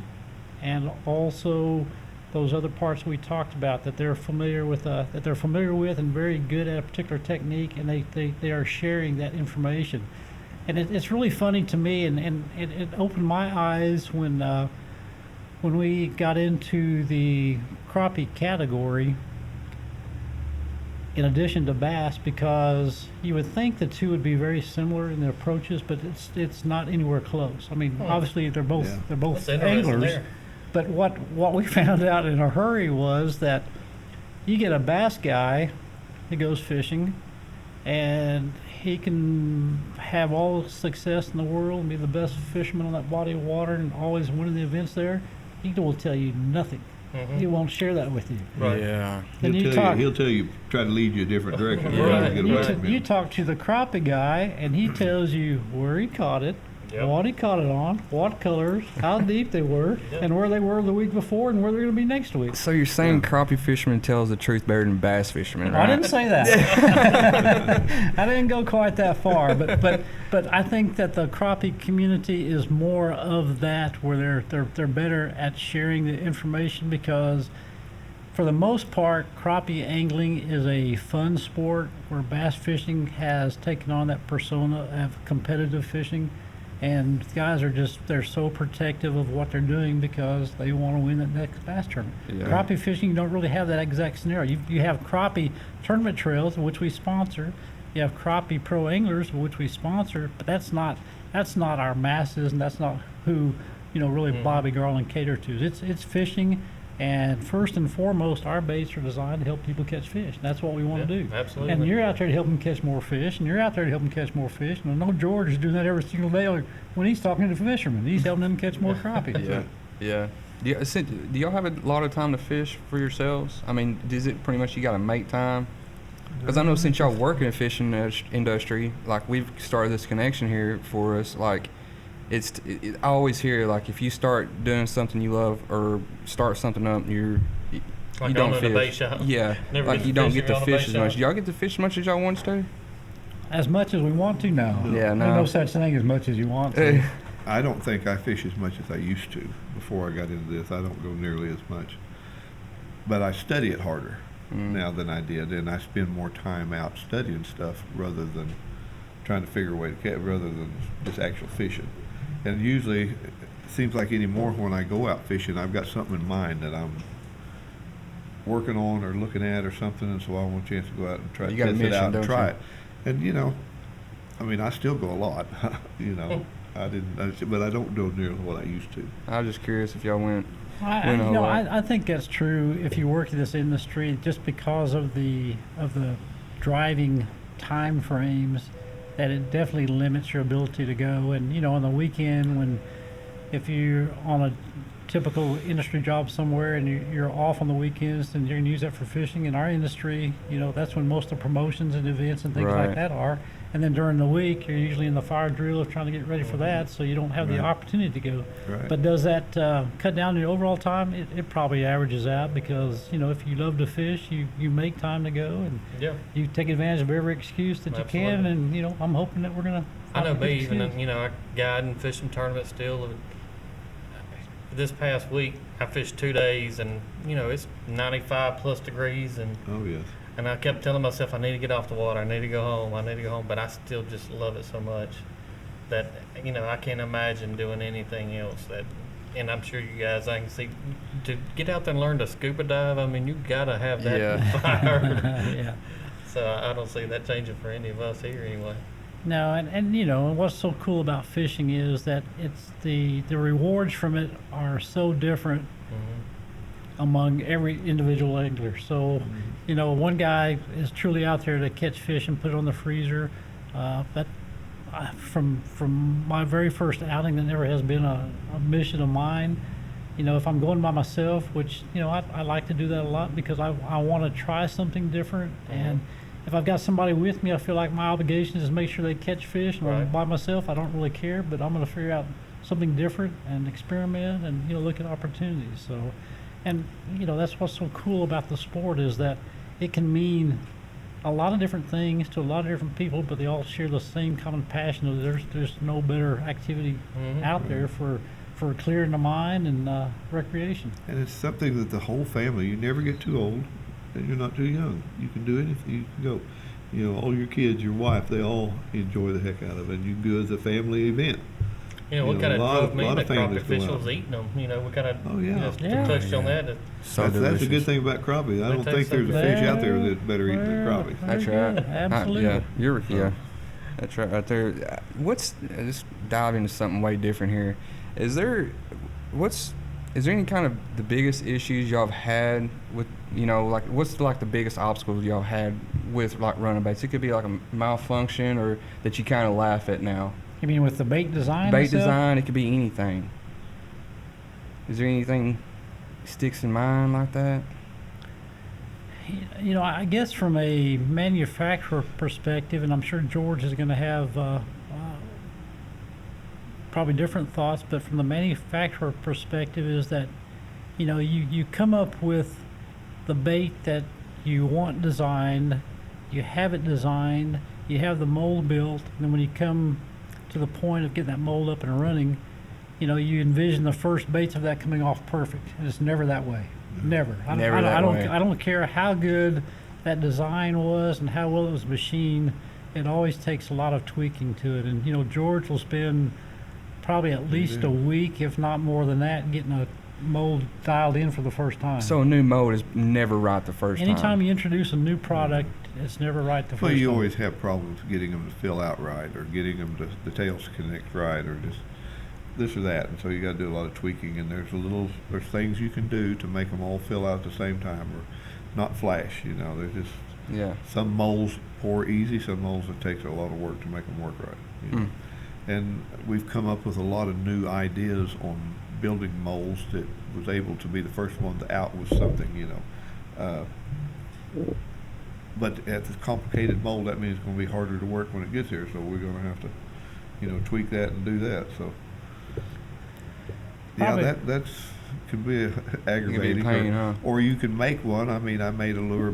and also those other parts we talked about that they're familiar with and very good at a particular technique, and they are sharing that information. And it's really funny to me, and it opened my eyes when we got into the crappie category in addition to bass, because you would think the two would be very similar in their approaches, but it's not anywhere close. I mean, obviously they're both anglers. There. But what we found out in a hurry was that you get a bass guy that goes fishing, and he can have all the success in the world and be the best fisherman on that body of water and always winning the events there. He will tell you nothing. He won't share that with you. Right. Yeah. He'll tell you, try to lead you a different direction. You talk to the crappie guy, and he tells you where he caught it, Yep. what he caught it on, what colors, how deep they were, Yep. and where they were the week before, and where they're going to be next week. So you're saying crappie fisherman tells the truth better than bass fisherman, right? I didn't say that. I didn't go quite that far, but I think that the crappie community is more of that, where they're better at sharing the information, because for the most part, crappie angling is a fun sport, where bass fishing has taken on that persona of competitive fishing. And guys they're so protective of what they're doing because they want to win that next bass tournament. Yeah. Crappie fishing, you don't really have that exact scenario. You have crappie tournament trails, which we sponsor. You have crappie pro anglers, which we sponsor, but that's not our masses, and that's not who, really Bobby Garland cater to. It's fishing. And first and foremost, our baits are designed to help people catch fish. That's what we want to do. Absolutely. And you're out there to help them catch more fish, and you're out there to help them catch more fish. And I know George is doing that every single day when he's talking to the fishermen. He's helping them catch more crappie. Yeah. Do y'all have a lot of time to fish for yourselves? I mean, is it pretty much you got to make time? Because I know since y'all work in the fishing industry, like we've started this connection here for us, like I always hear, like, if you start doing something you love or start something up, you Like don't owning a bait fish. shop. Yeah, Never like get you to don't fish get to if you're on a fish bait as much. shop. Y'all get to fish as much as y'all want to? As much as we want to now. Yeah, There's no. no such thing as much as you want to. I don't think I fish as much as I used to before I got into this. I don't go nearly as much. But I study it harder now than I did, and I spend more time out studying stuff rather than trying to figure a way to catch, rather than just actual fishing. And usually, it seems like anymore when I go out fishing, I've got something in mind that I'm working on or looking at or something, and so I want a chance to go out and try to You got a test it mission, out don't and try you? it. And I mean, I still go a lot. But I don't do nearly what I used to. I was just curious if y'all went. I think that's true if you work in this industry, just because of the driving time frames, that it definitely limits your ability to go. And on the weekend, if you're on a typical industry job somewhere and you're off on the weekends, and you're going to use that for fishing. In our industry, that's when most of the promotions and events and things Right. like that are. And then during the week, you're usually in the fire drill of trying to get ready for that, so you don't have the Right. opportunity to go. Right. But does that cut down your overall time? It probably averages out, because if you love to fish, you make time to go, and Yeah. you take advantage of every excuse that you can. Absolutely. And I'm hoping that we're gonna. I know find a good me, even excuse. I guide and fish some tournaments still. And this past week, I fished 2 days, and it's 95 plus degrees, and Oh, yes. I kept telling myself I need to get off the water, I need to go home, but I still just love it so much that I can't imagine doing anything else. And I'm sure you guys, I can see, to get out there and learn to scuba dive. I mean, you gotta have that Yeah. fire. Yeah. So I don't see that changing for any of us here anyway. No, and what's so cool about fishing is that it's the rewards from it are so different among every individual angler. So, one guy is truly out there to catch fish and put it on the freezer. But from my very first outing, that never has been a mission of mine. If I'm going by myself, which I like to do that a lot, because I want to try something different. And if I've got somebody with me, I feel like my obligation is to make sure they catch fish. And when I'm Right. by myself, I don't really care, but I'm going to figure out something different and experiment and look at opportunities. So, and that's what's so cool about the sport, is that it can mean a lot of different things to a lot of different people, but they all share the same common passion of there's no better activity out there for clearing the mind and recreation. And it's something that the whole family, you never get too old and you're not too young. You can do anything. You can go. All your kids, your wife, they all enjoy the heck out of it. And you go as a family event. What kind of drove me lot to of crappie families go fish out. was eating them. We kind of Oh, yeah. Yeah. touched on that. So That's a delicious. good thing about crappie. I They don't taste think so there's a good. fish out there that's better eating than Well, crappie. That's very right. good. Absolutely. Yeah. That's right there. Let's dive into something way different here. Is there any kind of the biggest issues y'all have had with, like, what's like the biggest obstacles y'all had with like running baits? It could be like a malfunction, or that you kind of laugh at now. You mean with the bait design? Bait itself? design, it could be anything. Is there anything sticks in mind like that? I guess from a manufacturer perspective, and I'm sure George is going to have probably different thoughts, but from the manufacturer perspective is that, you come up with the bait that you want designed, you have it designed, you have the mold built, and then when you come to the point of getting that mold up and running, you envision the first baits of that coming off perfect, and it's never that way. Never. I don't care how good that design was and how well it was machined. It always takes a lot of tweaking to it, and George will spend probably at least a week, if not more than that, getting a mold dialed in for the first time. So a new mold is never right the first time. Anytime you introduce a new product, it's never right the first time. Well, you always have problems getting them to fill out right, or getting them to the tails to connect right, or just this or that, and so you got to do a lot of tweaking. And there's things you can do to make them all fill out at the same time, or not flash. There's just some molds pour easy, some molds it takes a lot of work to make them work right. And we've come up with a lot of new ideas on building molds that was able to be the first one out with something. But at the complicated mold, that means it's going to be harder to work when it gets here. So we're going to have to, tweak that and do that. So. Yeah, that's could be aggravating. Or you can make one. I mean, I made a lure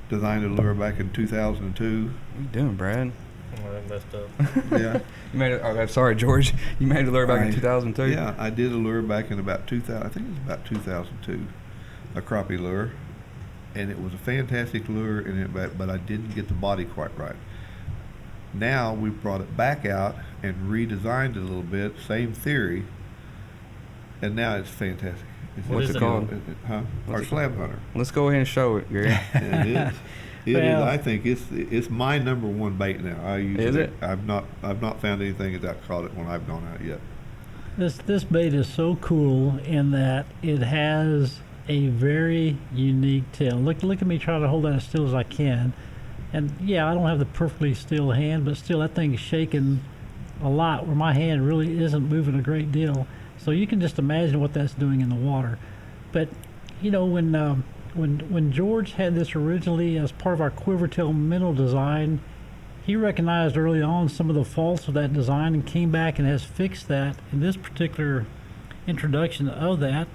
designed a lure back in 2002. What are you doing, Brad? Oh, I messed up. Yeah. You made it. Oh, sorry, George. You made a lure back in 2002. Yeah, I did a lure back in about 2000. I think it was about 2002, a crappie lure, and it was a fantastic lure. But I didn't get the body quite right. Now we brought it back out and redesigned it a little bit, same theory, and now it's fantastic. What's it called? Our slab hunter. Let's go ahead and show it, Gary. It is. It is. I think it's my number one bait now. I use it. I've not found anything that's caught it when I've gone out yet. This bait is so cool in that it has a very unique tail. Look at me try to hold that as still as I can. And yeah, I don't have the perfectly still hand, but still that thing is shaking a lot where my hand really isn't moving a great deal. So you can just imagine what that's doing in the water. But when George had this originally as part of our quiver tail minnow design, he recognized early on some of the faults of that design and came back and has fixed that in this particular introduction of that.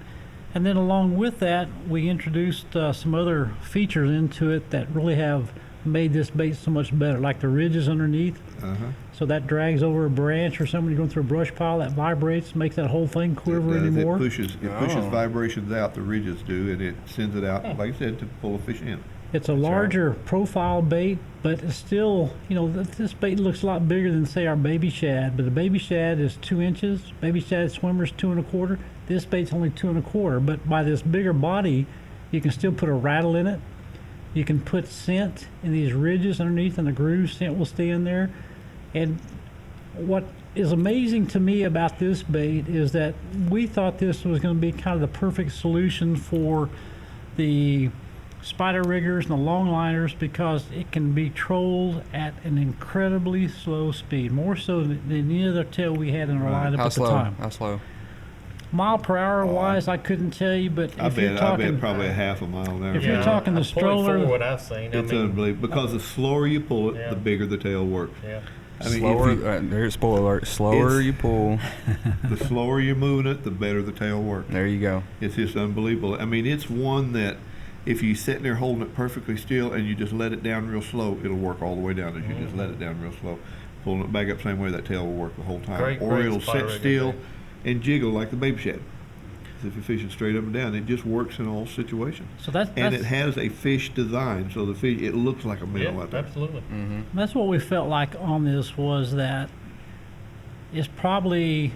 And then along with that, we introduced some other features into it that really have made this bait so much better, like the ridges underneath. So that drags over a branch or something, you're going through a brush pile, that vibrates, makes that whole thing quiver anymore. It pushes vibrations out, the ridges do, and it sends it out, like I said, to pull a fish in. It's a larger profile bait, but it's still, this bait looks a lot bigger than, say, our baby shad, but the baby shad is 2 inches, baby shad swimmer's 2 1/4. This bait's only 2 1/4, but by this bigger body, you can still put a rattle in it. You can put scent in these ridges underneath, and the groove scent will stay in there. And what is amazing to me about this bait is that we thought this was going to be kind of the perfect solution for the spider riggers and the longliners, because it can be trolled at an incredibly slow speed, more so than any other tail we had in our lineup at the time. How slow? Mile per hour wise, I couldn't tell you, but I bet probably a half a mile an hour. If you're talking the stroller, what I've seen, it's unbelievable, because the slower you pull it, the bigger the tail works. Yeah. I mean, slower. There's spoiler alert. Slower you pull, the slower you're moving it, the better the tail works. There you go. It's just unbelievable. I mean, it's one that if you sit there holding it perfectly still and you just let it down real slow, it'll work all the way down. As you just let it down real slow, pulling it back up same way, that tail will work the whole time. Or it'll sit still and jiggle like the baby shad. If you're fishing straight up and down, it just works in all situations. So that's and it has a fish design, so the fish, it looks like a minnow out there. Absolutely. That's what we felt like on this, was that it's probably,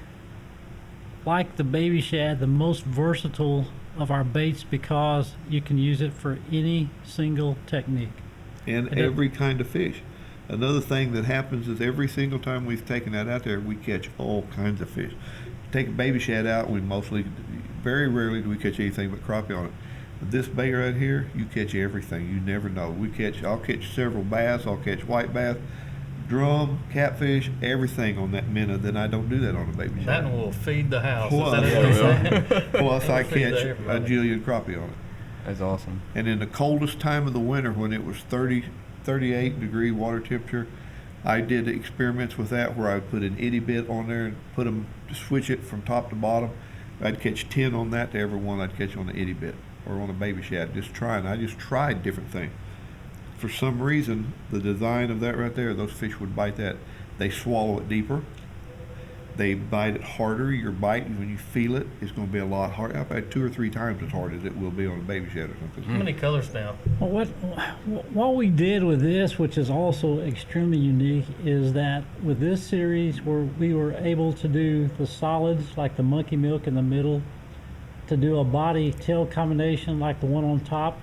like the baby shad, the most versatile of our baits, because you can use it for any single technique. And every kind of fish. Another thing that happens is every single time we've taken that out there, we catch all kinds of fish. Take a baby shad out, very rarely do we catch anything but crappie on it. But this bait right here, you catch everything. You never know. I'll catch several bass, I'll catch white bass, drum, catfish, everything on that minnow. Then I don't do that on a baby shad. That one will feed the house. Plus I catch a jillion crappie on it. That's awesome. And in the coldest time of the winter, when it was 38 degree water temperature, I did experiments with that where I would put an Itty Bit on there and put them, switch it from top to bottom. I'd catch 10 on that to every one I'd catch on the Itty Bit or on a baby shad. I just tried different things. For some reason, the design of that right there, those fish would bite that. They swallow it deeper. They bite it harder. Your bite, when you feel it, is going to be a lot harder. I've had 2 or 3 times as hard as it will be on a baby shad or something. How many colors now? Well, what we did with this, which is also extremely unique, is that with this series, we were able to do the solids like the monkey milk in the middle, to do a body tail combination like the one on top,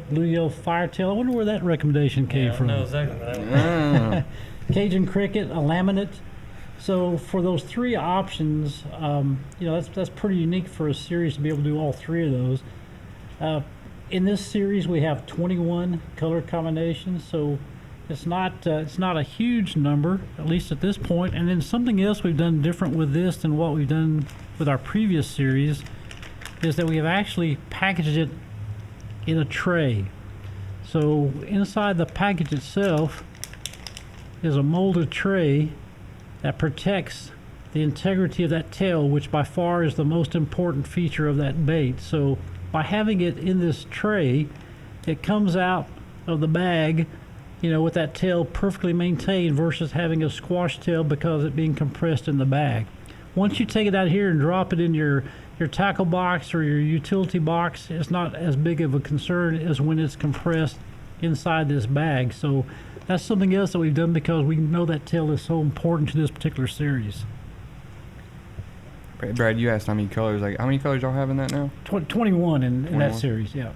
blue yellow firetail. I wonder where that recommendation came from. I know exactly what that was. Cajun cricket, a laminate. So for those 3 options, that's pretty unique for a series to be able to do all 3 of those. In this series, we have 21 color combinations, so it's not a huge number, at least at this point. And then something else we've done different with this than what we've done with our previous series is that we have actually packaged it in a tray. So inside the package itself is a molded tray that protects the integrity of that tail, which by far is the most important feature of that bait. So by having it in this tray, it comes out of the bag, with that tail perfectly maintained versus having a squash tail because it being compressed in the bag. Once you take it out here and drop it in your tackle box or your utility box, it's not as big of a concern as when it's compressed inside this bag. So that's something else that we've done because we know that tail is so important to this particular series. Brad, you asked how many colors. How many colors y'all have in that now? 21 in that series, yeah.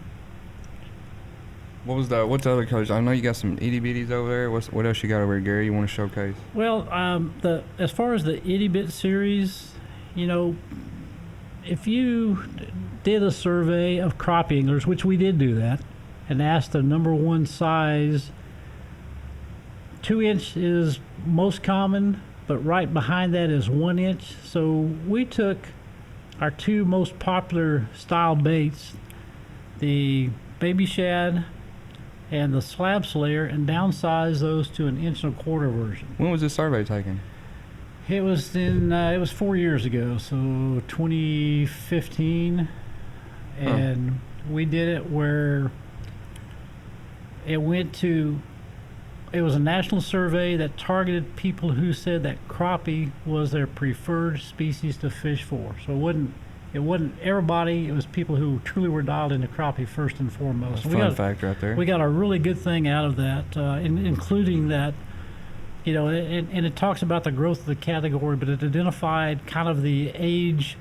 What's the other colors? I know you got some itty bitties over there. What else you got over there, Gary? You want to showcase? Well, as far as the Itty Bit series, if you did a survey of crappie anglers, which we did do that, and asked the number 1 size, 2-inch is most common, but right behind that is 1-inch. So we took our 2 most popular style baits, the baby shad and the slab slayer, and downsized those to an 1.25-inch version. When was this survey taken? It was 4 years ago, so 2015, and we did it where it was a national survey that targeted people who said that crappie was their preferred species to fish for. So it wasn't everybody, it was people who truly were dialed into crappie first and foremost. Fun fact right there. We got a really good thing out of that, including that, and it talks about the growth of the category, but it identified kind of the age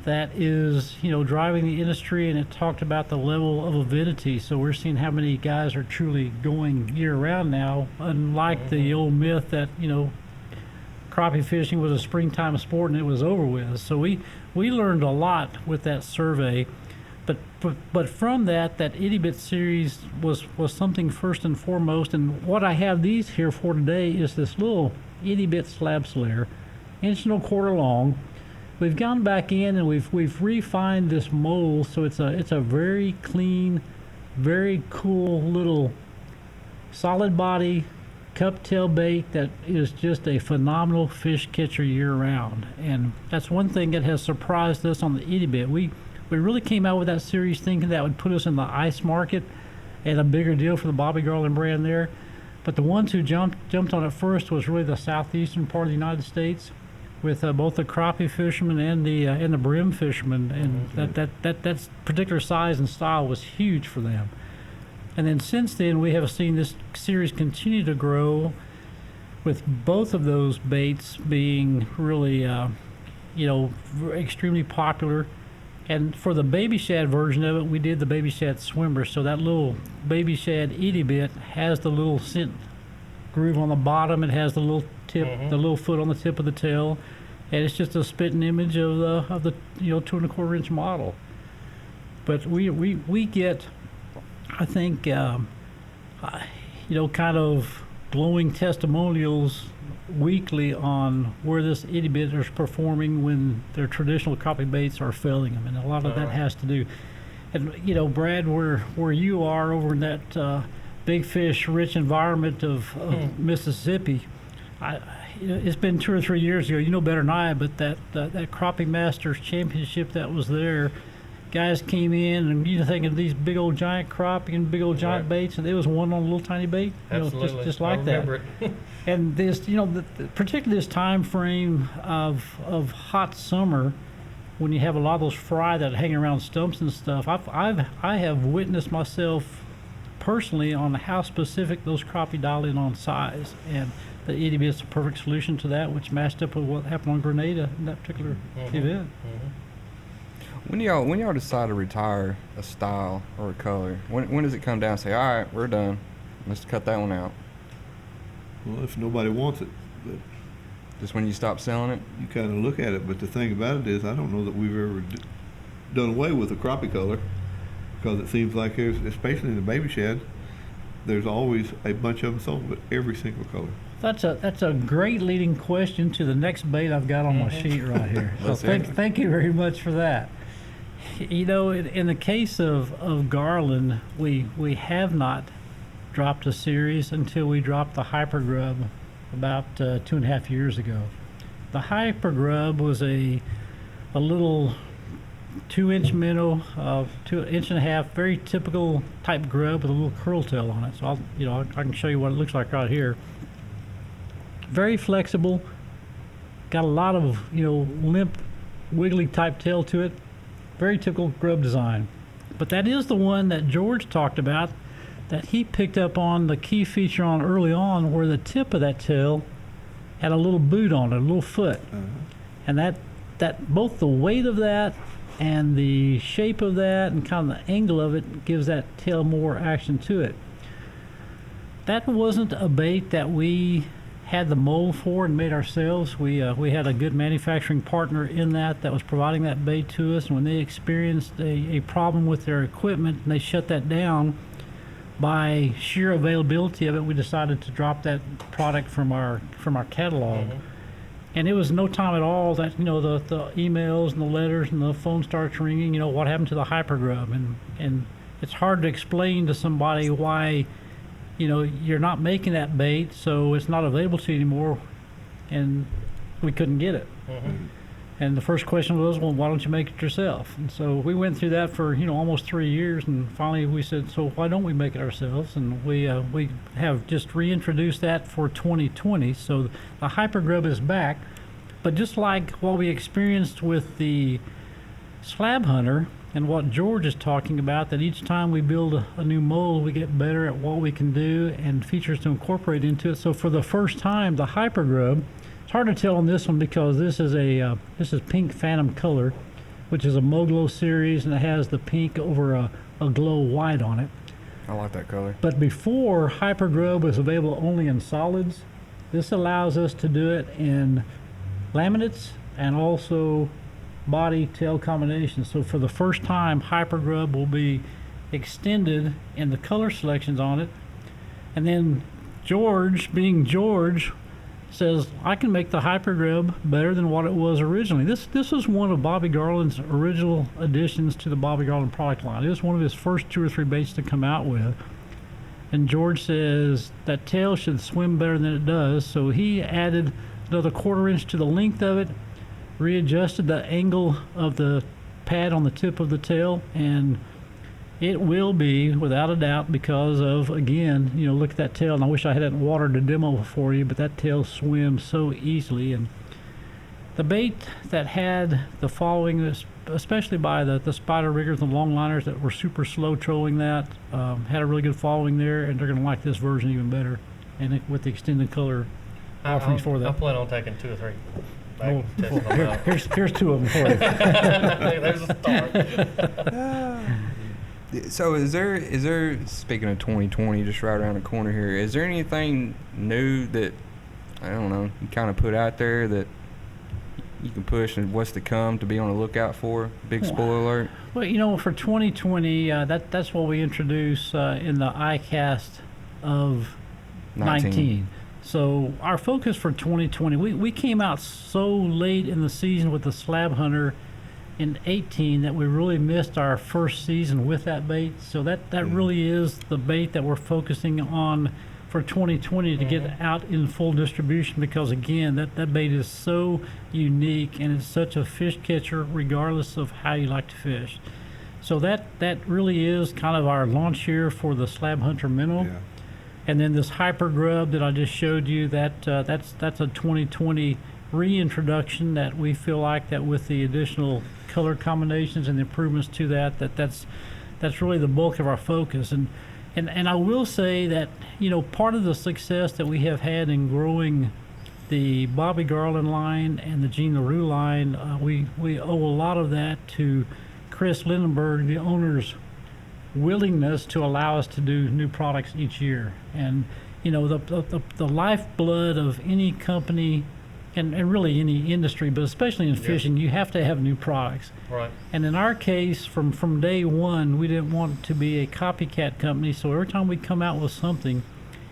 that is, driving the industry, and it talked about the level of avidity. So we're seeing how many guys are truly going year-round now, unlike the old myth that, crappie fishing was a springtime sport and it was over with. So we learned a lot with that survey. But from that Itty Bit series was something first and foremost. And what I have these here for today is this little Itty Bit slab slayer, 1.25-inch long. We've gone back in and we've refined this mold, so it's a very clean, very cool little solid body cup tail bait that is just a phenomenal fish catcher year round. And that's one thing that has surprised us on the Itty Bit. We really came out with that series thinking that would put us in the ice market and a bigger deal for the Bobby Garland brand there. But the ones who jumped on it first was really the southeastern part of the United States, with both the crappie fishermen and the brim fishermen, and that particular size and style was huge for them. And then since then, we have seen this series continue to grow, with both of those baits being really, extremely popular. And for the baby shad version of it, we did the baby shad swimmer. So that little baby shad Itty Bit has the little scent groove on the bottom. It has the little tip, the little foot on the tip of the tail, and it's just a spitting image of the 2.25-inch model. But we get, I think, kind of glowing testimonials weekly on where this Itty Bit is performing when their traditional crappie baits are failing them, and a lot of that has to do. And Brad, where you are over in that big fish rich environment of Mississippi. It's been 2 or 3 years ago. You know better than I, but that Crappie Masters Championship that was there, guys came in and you think of these big old giant crappie and big old giant baits, and there was one on a little tiny bait. Absolutely. Just like I that. remember it. And this, particularly this time frame of hot summer, when you have a lot of those fry that hang around stumps and stuff, I have witnessed myself personally on how specific those crappie dial in on size, and the Itty Bit's a perfect solution to that, which matched up with what happened on Grenada in that particular event. When y'all decide to retire a style or a color, when does it come down and say, all right, we're done, let's cut that one out? Well, if nobody wants it, but Just when you stop selling it? you kind of look at it. But the thing about it is, I don't know that we've ever done away with the crappie color, because it seems like there's, especially in the baby shed, there's always a bunch of them sold with every single color. That's a great leading question to the next bait I've got on my sheet right here. So Let's hear it. thank you very much for that. In the case of Garland, we have not dropped a series until we dropped the Hyper Grub about 2.5 years ago. The Hyper Grub was a little 2-inch minnow, 2.5 inches, very typical type grub with a little curl tail on it. So I can show you what it looks like right here. Very flexible, got a lot of limp, wiggly type tail to it. Very typical grub design. But that is the one that George talked about, that he picked up on the key feature on early on, where the tip of that tail had a little boot on it, a little foot. And that both the weight of that and the shape of that and kind of the angle of it gives that tail more action to it. That wasn't a bait that we had the mold for and made ourselves. We had a good manufacturing partner in that was providing that bait to us, and when they experienced a problem with their equipment and they shut that down, by sheer availability of it, we decided to drop that product from our catalog. And it was no time at all that the emails and the letters and the phone starts ringing. What happened to the Hyper Grub? And it's hard to explain to somebody why you're not making that bait, so it's not available to you anymore, and we couldn't get it. And the first question was, well, why don't you make it yourself? And so we went through that for almost 3 years, and finally we said, so why don't we make it ourselves? And we have just reintroduced that for 2020. So the Hyper Grub is back, but just like what we experienced with the Slab Hunter and what George is talking about, that each time we build a new mold, we get better at what we can do and features to incorporate into it. So for the first time, the Hyper Grub, it's hard to tell on this one because this is Pink Phantom Color, which is a Moglo series, and it has the pink over a glow white on it. I like that color. But before, Hyper Grub was available only in solids. This allows us to do it in laminates and also body tail combinations. So for the first time, Hyper Grub will be extended in the color selections on it. And then George, being George, says, I can make the Hyper Grub better than what it was originally. This was one of Bobby Garland's original additions to the Bobby Garland product line. It was one of his first 2 or 3 baits to come out with. And George says that tail should swim better than it does, so he added another 1/4 inch to the length of it, readjusted the angle of the pad on the tip of the tail, and it will be, without a doubt, because of, again, look at that tail, and I wish I hadn't watered the demo for you, but that tail swims so easily. And the bait that had the following, especially by the spider riggers and longliners that were super slow trolling that, had a really good following there, and they're going to like this version even better, and with the extended color offerings for that. I plan on taking 2 or 3. Oh, Testing them out. here's 2 of them for you. There's a start. So is there, speaking of 2020, just right around the corner here, is there anything new that, I don't know, you kind of put out there that you can push and what's to come to be on the lookout for? Big spoiler alert. Well, for 2020, that's what we introduce in the iCast of 19. So our focus for 2020, we came out so late in the season with the Slab Hunter in 18 that we really missed our first season with that bait. So that really is the bait that we're focusing on for 2020 to get out in full distribution, because again, that bait is so unique and it's such a fish catcher regardless of how you like to fish. So that really is kind of our launch year for the Slab Hunter minnow. Yeah. And then this hyper grub that I just showed you, that's a 2020 reintroduction that we feel like that with the additional color combinations and the improvements to that's really the bulk of our focus. And I will say that, part of the success that we have had in growing the Bobby Garland line and the Gene LaRue line, we owe a lot of that to Chris Lindenberg, the owner's willingness to allow us to do new products each year. And the lifeblood of any company and really any industry, but especially in fishing, you have to have new products. Right. And in our case, from day one, we didn't want to be a copycat company. So every time we come out with something,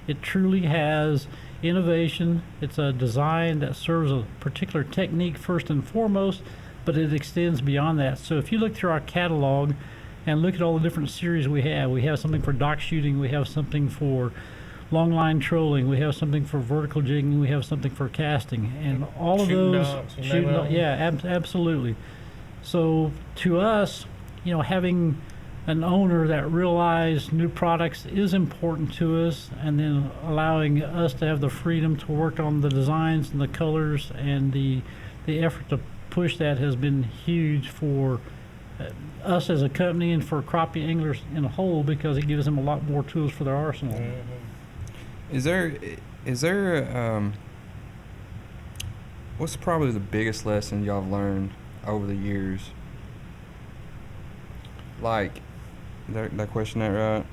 it truly has innovation. It's a design that serves a particular technique first and foremost, but it extends beyond that. So if you look through our catalog and look at all the different series we have something for dock shooting, we have something for long line trolling, we have something for vertical jigging, we have something for casting, and all of Shooting those docks, you name it all. absolutely. So to us, having an owner that realized new products is important to us, and then allowing us to have the freedom to work on the designs and the colors, and the effort to push that has been huge for us as a company and for crappie anglers in a whole, because it gives them a lot more tools for their arsenal. Is there what's probably the biggest lesson y'all have learned over the years? Like, that question, that right?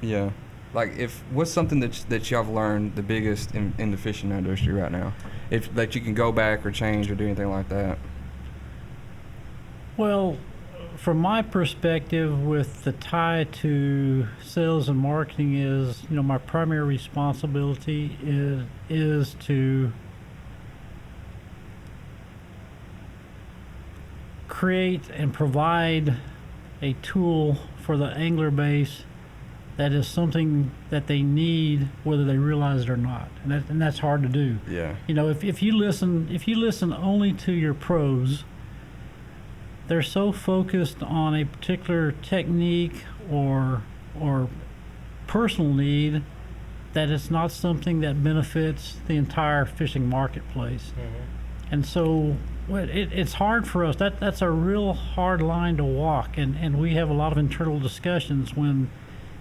Yeah. Like, what's something that y'all have learned the biggest in the fishing industry right now? If that you can go back or change or do anything like that? Well, from my perspective, with the tie to sales and marketing is, my primary responsibility is to create and provide a tool for the angler base that is something that they need, whether they realize it or not, and that's hard to do. Yeah. If you listen only to your pros, they're so focused on a particular technique or personal need that it's not something that benefits the entire fishing marketplace. And so it's hard for us. That's a real hard line to walk, and we have a lot of internal discussions when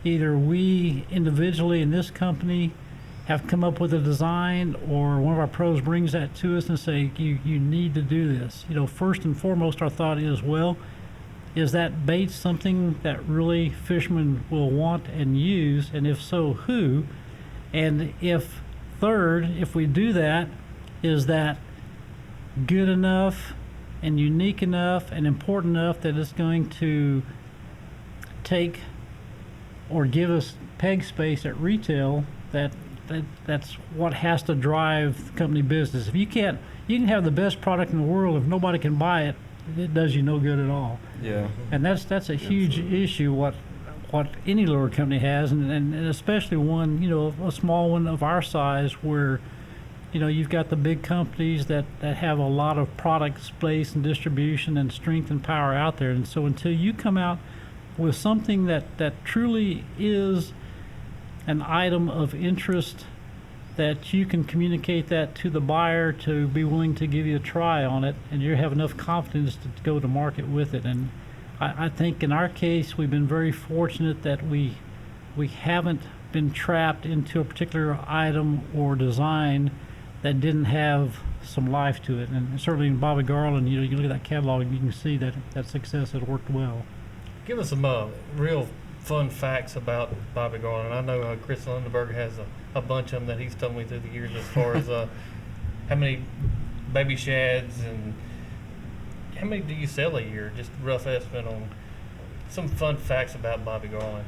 either we individually in this company have come up with a design, or one of our pros brings that to us and say, you need to do this. First and foremost, our thought is that bait something that really fishermen will want and use, and if so, who? And if we do that, is that good enough and unique enough and important enough that it's going to take or give us peg space at retail? That's what has to drive the company business. If you can have the best product in the world, if nobody can buy it, it does you no good at all. Yeah. And that's a huge issue what any lure company has, and especially one, a small one of our size, where you've got the big companies that have a lot of product space and distribution and strength and power out there. And so until you come out with something that truly is an item of interest, that you can communicate that to the buyer to be willing to give you a try on it, and you have enough confidence to go to market with it. And I think in our case, we've been very fortunate that we haven't been trapped into a particular item or design that didn't have some life to it. And certainly in Bobby Garland, you look at that catalog and you can see that success has worked well. Give us some real fun facts about Bobby Garland. I know Chris Lindenberg has a bunch of them that he's told me through the years, as far as how many baby shads and how many do you sell a year? Just a rough estimate on some fun facts about Bobby Garland.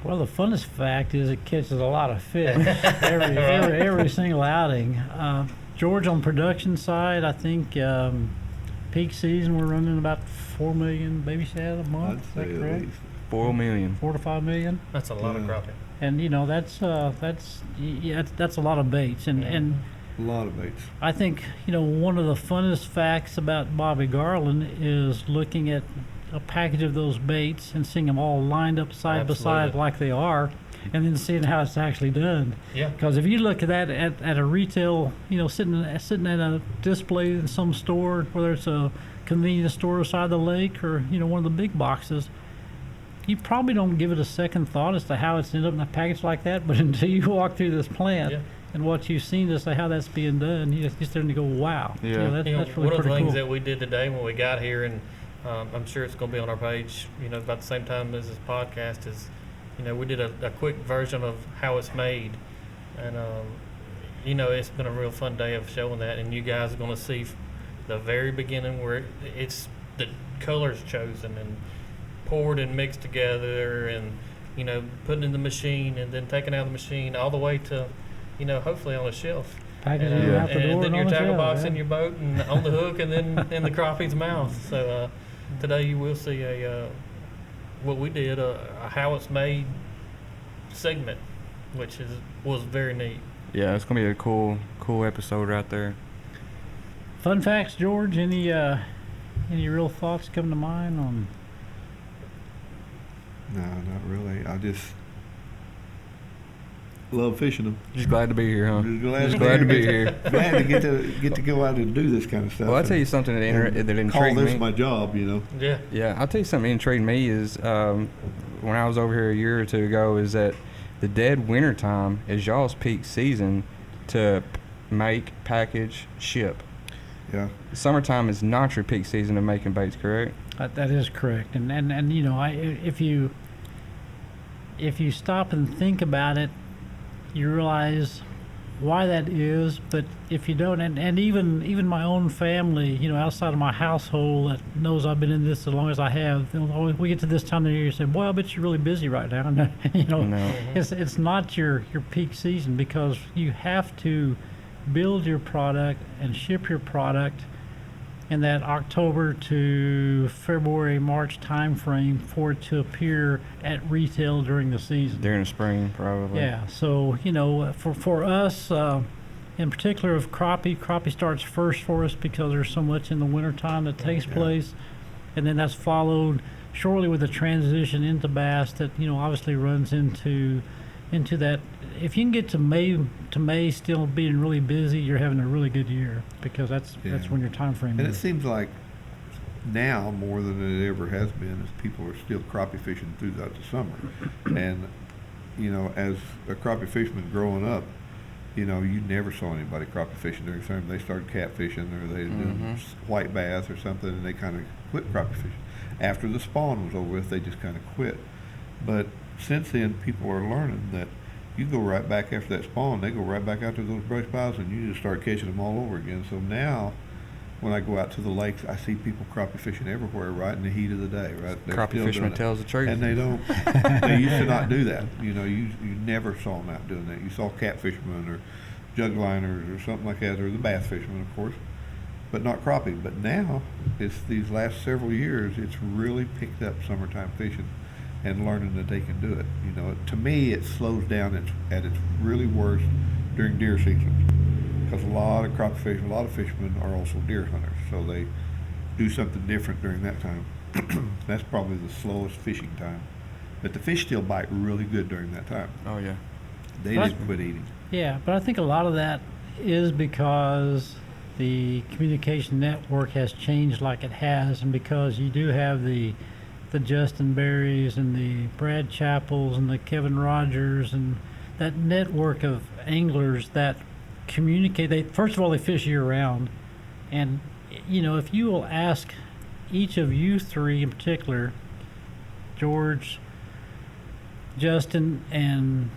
Well, the funnest fact is it catches a lot of fish every single outing. George, on production side, I think peak season, we're running about 4 million baby shad a month. Is I'd that say at correct? least. 4 million. 4 to 5 million. That's a lot of Yeah. crappie. And that's a lot of baits. And A lot of baits. I think one of the funnest facts about Bobby Garland is looking at a package of those baits and seeing them all lined up side by side Absolutely. like they are, and then seeing how it's actually done. Yeah. Because if you look at that at a retail, sitting at a display in some store, whether it's a convenience store beside the lake or one of the big boxes, you probably don't give it a second thought as to how it's ended up in a package like that. But until you walk through this plant Yeah. and what you've seen as to how that's being done, you just starting to go, wow. Yeah. That's really One of the pretty things cool. that we did today when we got here, and I'm sure it's going to be on our page, about the same time as this podcast, is, we did a quick version of how it's made. And, it's been a real fun day of showing that. And you guys are going to see the very beginning where it's the colors chosen and poured and mixed together and, putting in the machine and then taken out of the machine all the way to, hopefully on a shelf. Packaging And, it out the door and then and your on the tackle shelf, box yeah. in your boat and on the hook and then in the crappie's mouth. So today you will see what we did, a how it's made segment, which was very neat. Yeah, it's gonna be a cool episode right there. Fun facts, George. Any real thoughts come to mind on? No, not really. I just love fishing them. Just glad to be here, huh? Just Glad to be here. Glad to get to go out and do this kind of stuff. Well, I'll tell you something that and that call intrigued this me. my job, Yeah. Yeah, I'll tell you something that intrigued me is when I was over here a year or two ago is that the dead winter time is y'all's peak season to make, package, ship. Yeah. Summertime is not your peak season of making baits, correct? That is correct. And if you stop and think about it, you realize why that is. But if you don't, and even my own family, outside of my household that knows I've been in this as long as I have, we get to this time of the year, you say, "Boy, I bet you're really busy right now." No. It's not your peak season because you have to build your product and ship your product in that October to February, March time frame for it to appear at retail during the season. During the spring, probably. Yeah, so for us, in particular of crappie starts first for us because there's so much in the wintertime that takes place, and then that's followed shortly with a transition into bass that obviously runs into that. If you can get to May still being really busy, you're having a really good year because that's when your time frame And it is. seems like now more than it ever has been, is people are still crappie fishing throughout the summer. And as a crappie fisherman growing up, you never saw anybody crappie fishing during summer. They started catfishing or they did white bass or something, and they kind of quit crappie fishing. After the spawn was over with, they just kind of quit. But since then, people are learning that you go right back after that spawn, they go right back out to those brush piles, and you just start catching them all over again. So now, when I go out to the lakes, I see people crappie fishing everywhere right in the heat of the day. Right, they're Crappie still fisherman doing it. tells the truth. And they don't. They used to not do that. You never saw them out doing that. You saw cat fishermen or jug liners or something like that, or the bass fishermen, of course, but not crappie. But now, it's these last several years, it's really picked up summertime fishing and learning that they can do it. To me, it slows down at its really worst during deer season, because a lot of crappie fishermen, a lot of fishermen are also deer hunters, so they do something different during that time. That's probably the slowest fishing time, but the fish still bite really good during that time. Oh yeah. They Right. didn't quit eating. Yeah, but I think a lot of that is because the communication network has changed like it has, and because you do have the Justin Berries and the Brad Chappells and the Kevin Rogers and that network of anglers that communicate. First of all, they fish year round, and if you will ask each of you three in particular, George, Justin, and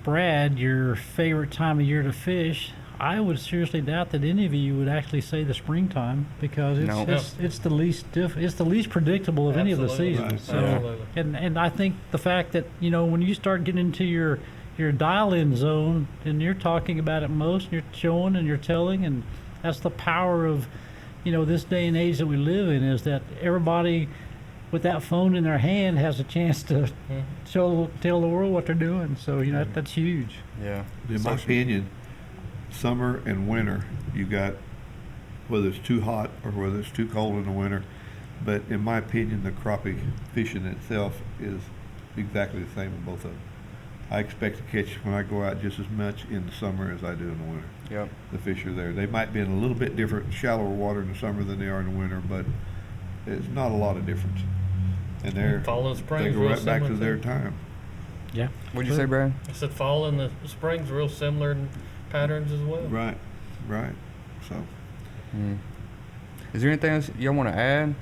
Brad, your favorite time of year to fish, I would seriously doubt that any of you would actually say the springtime because No. it's the least it's the least predictable of any of the Absolutely. seasons. Right. So, Absolutely. and I think the fact that when you start getting into your dial-in zone and you're talking about it most, and you're showing and you're telling, and that's the power of this day and age that we live in is that everybody with that phone in their hand has a chance to tell the world what they're doing. So, that's huge. Yeah. In my opinion, summer and winter, you got, whether it's too hot or whether it's too cold in the winter, but in my opinion, the crappie fishing itself is exactly the same in both of them. I expect to catch, when I go out, just as much in the summer as I do in the winter. Yep. The fish are there. They might be in a little bit different, shallower water in the summer than they are in the winter, but it's not a lot of difference. And Fall and they spring's go real right back to similar their too. time. Yeah. What'd you say, Brad? I said fall and the spring's real similar in patterns as well. Right. So. Is there anything else y'all want to add?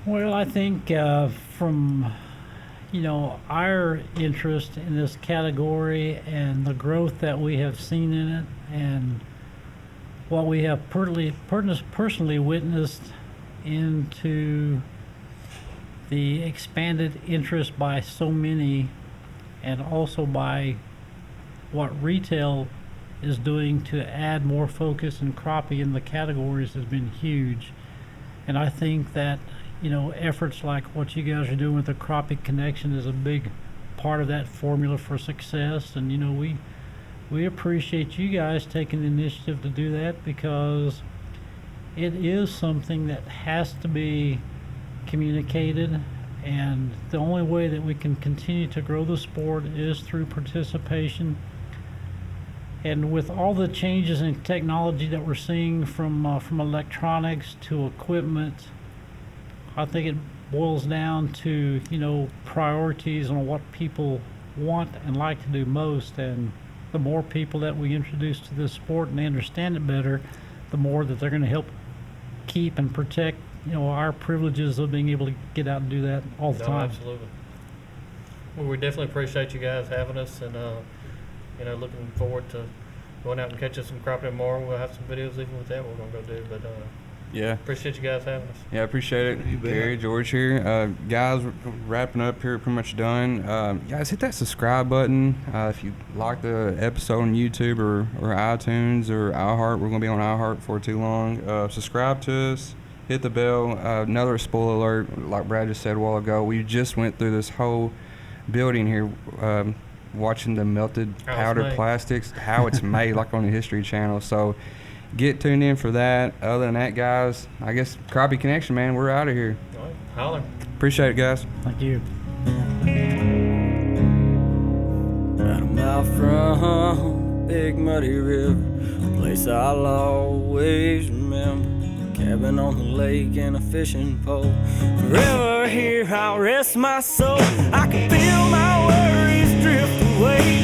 Well, I think from our interest in this category and the growth that we have seen in it, and what we have personally witnessed into the expanded interest by so many, and also by what retail is doing to add more focus and crappie in the categories has been huge. And I think that efforts like what you guys are doing with the Crappie Connection is a big part of that formula for success. And we appreciate you guys taking the initiative to do that, because it is something that has to be communicated, and the only way that we can continue to grow the sport is through participation. And with all the changes in technology that we're seeing from electronics to equipment, I think it boils down to priorities on what people want and like to do most. And the more people that we introduce to this sport and they understand it better, the more that they're going to help keep and protect our privileges of being able to get out and do that all the time. Absolutely. Well, we definitely appreciate you guys having us, and looking forward to going out and catching some crappie tomorrow. We'll have some videos even with that we're gonna go do, but Yeah. appreciate you guys having us. Yeah, appreciate You it. bet. Gary, George here. Guys, wrapping up here, pretty much done. Guys, hit that subscribe button. If you like the episode on YouTube or iTunes or iHeart, we're going to be on iHeart for too long. Subscribe to us. Hit the bell. Another spoiler alert, like Brad just said a while ago, we just went through this whole building here, watching the melted How it's powdered made. plastics, how it's made, like on the History Channel. So get tuned in for that. Other than that, guys, I guess Crappie Connection, man, we're out of here. All right, holler. Appreciate it, guys. Thank you. About a mile from the big muddy river, a place I'll always remember. Cabin on the lake and a fishing pole. Forever here I'll rest my soul. I can feel my worries drift away.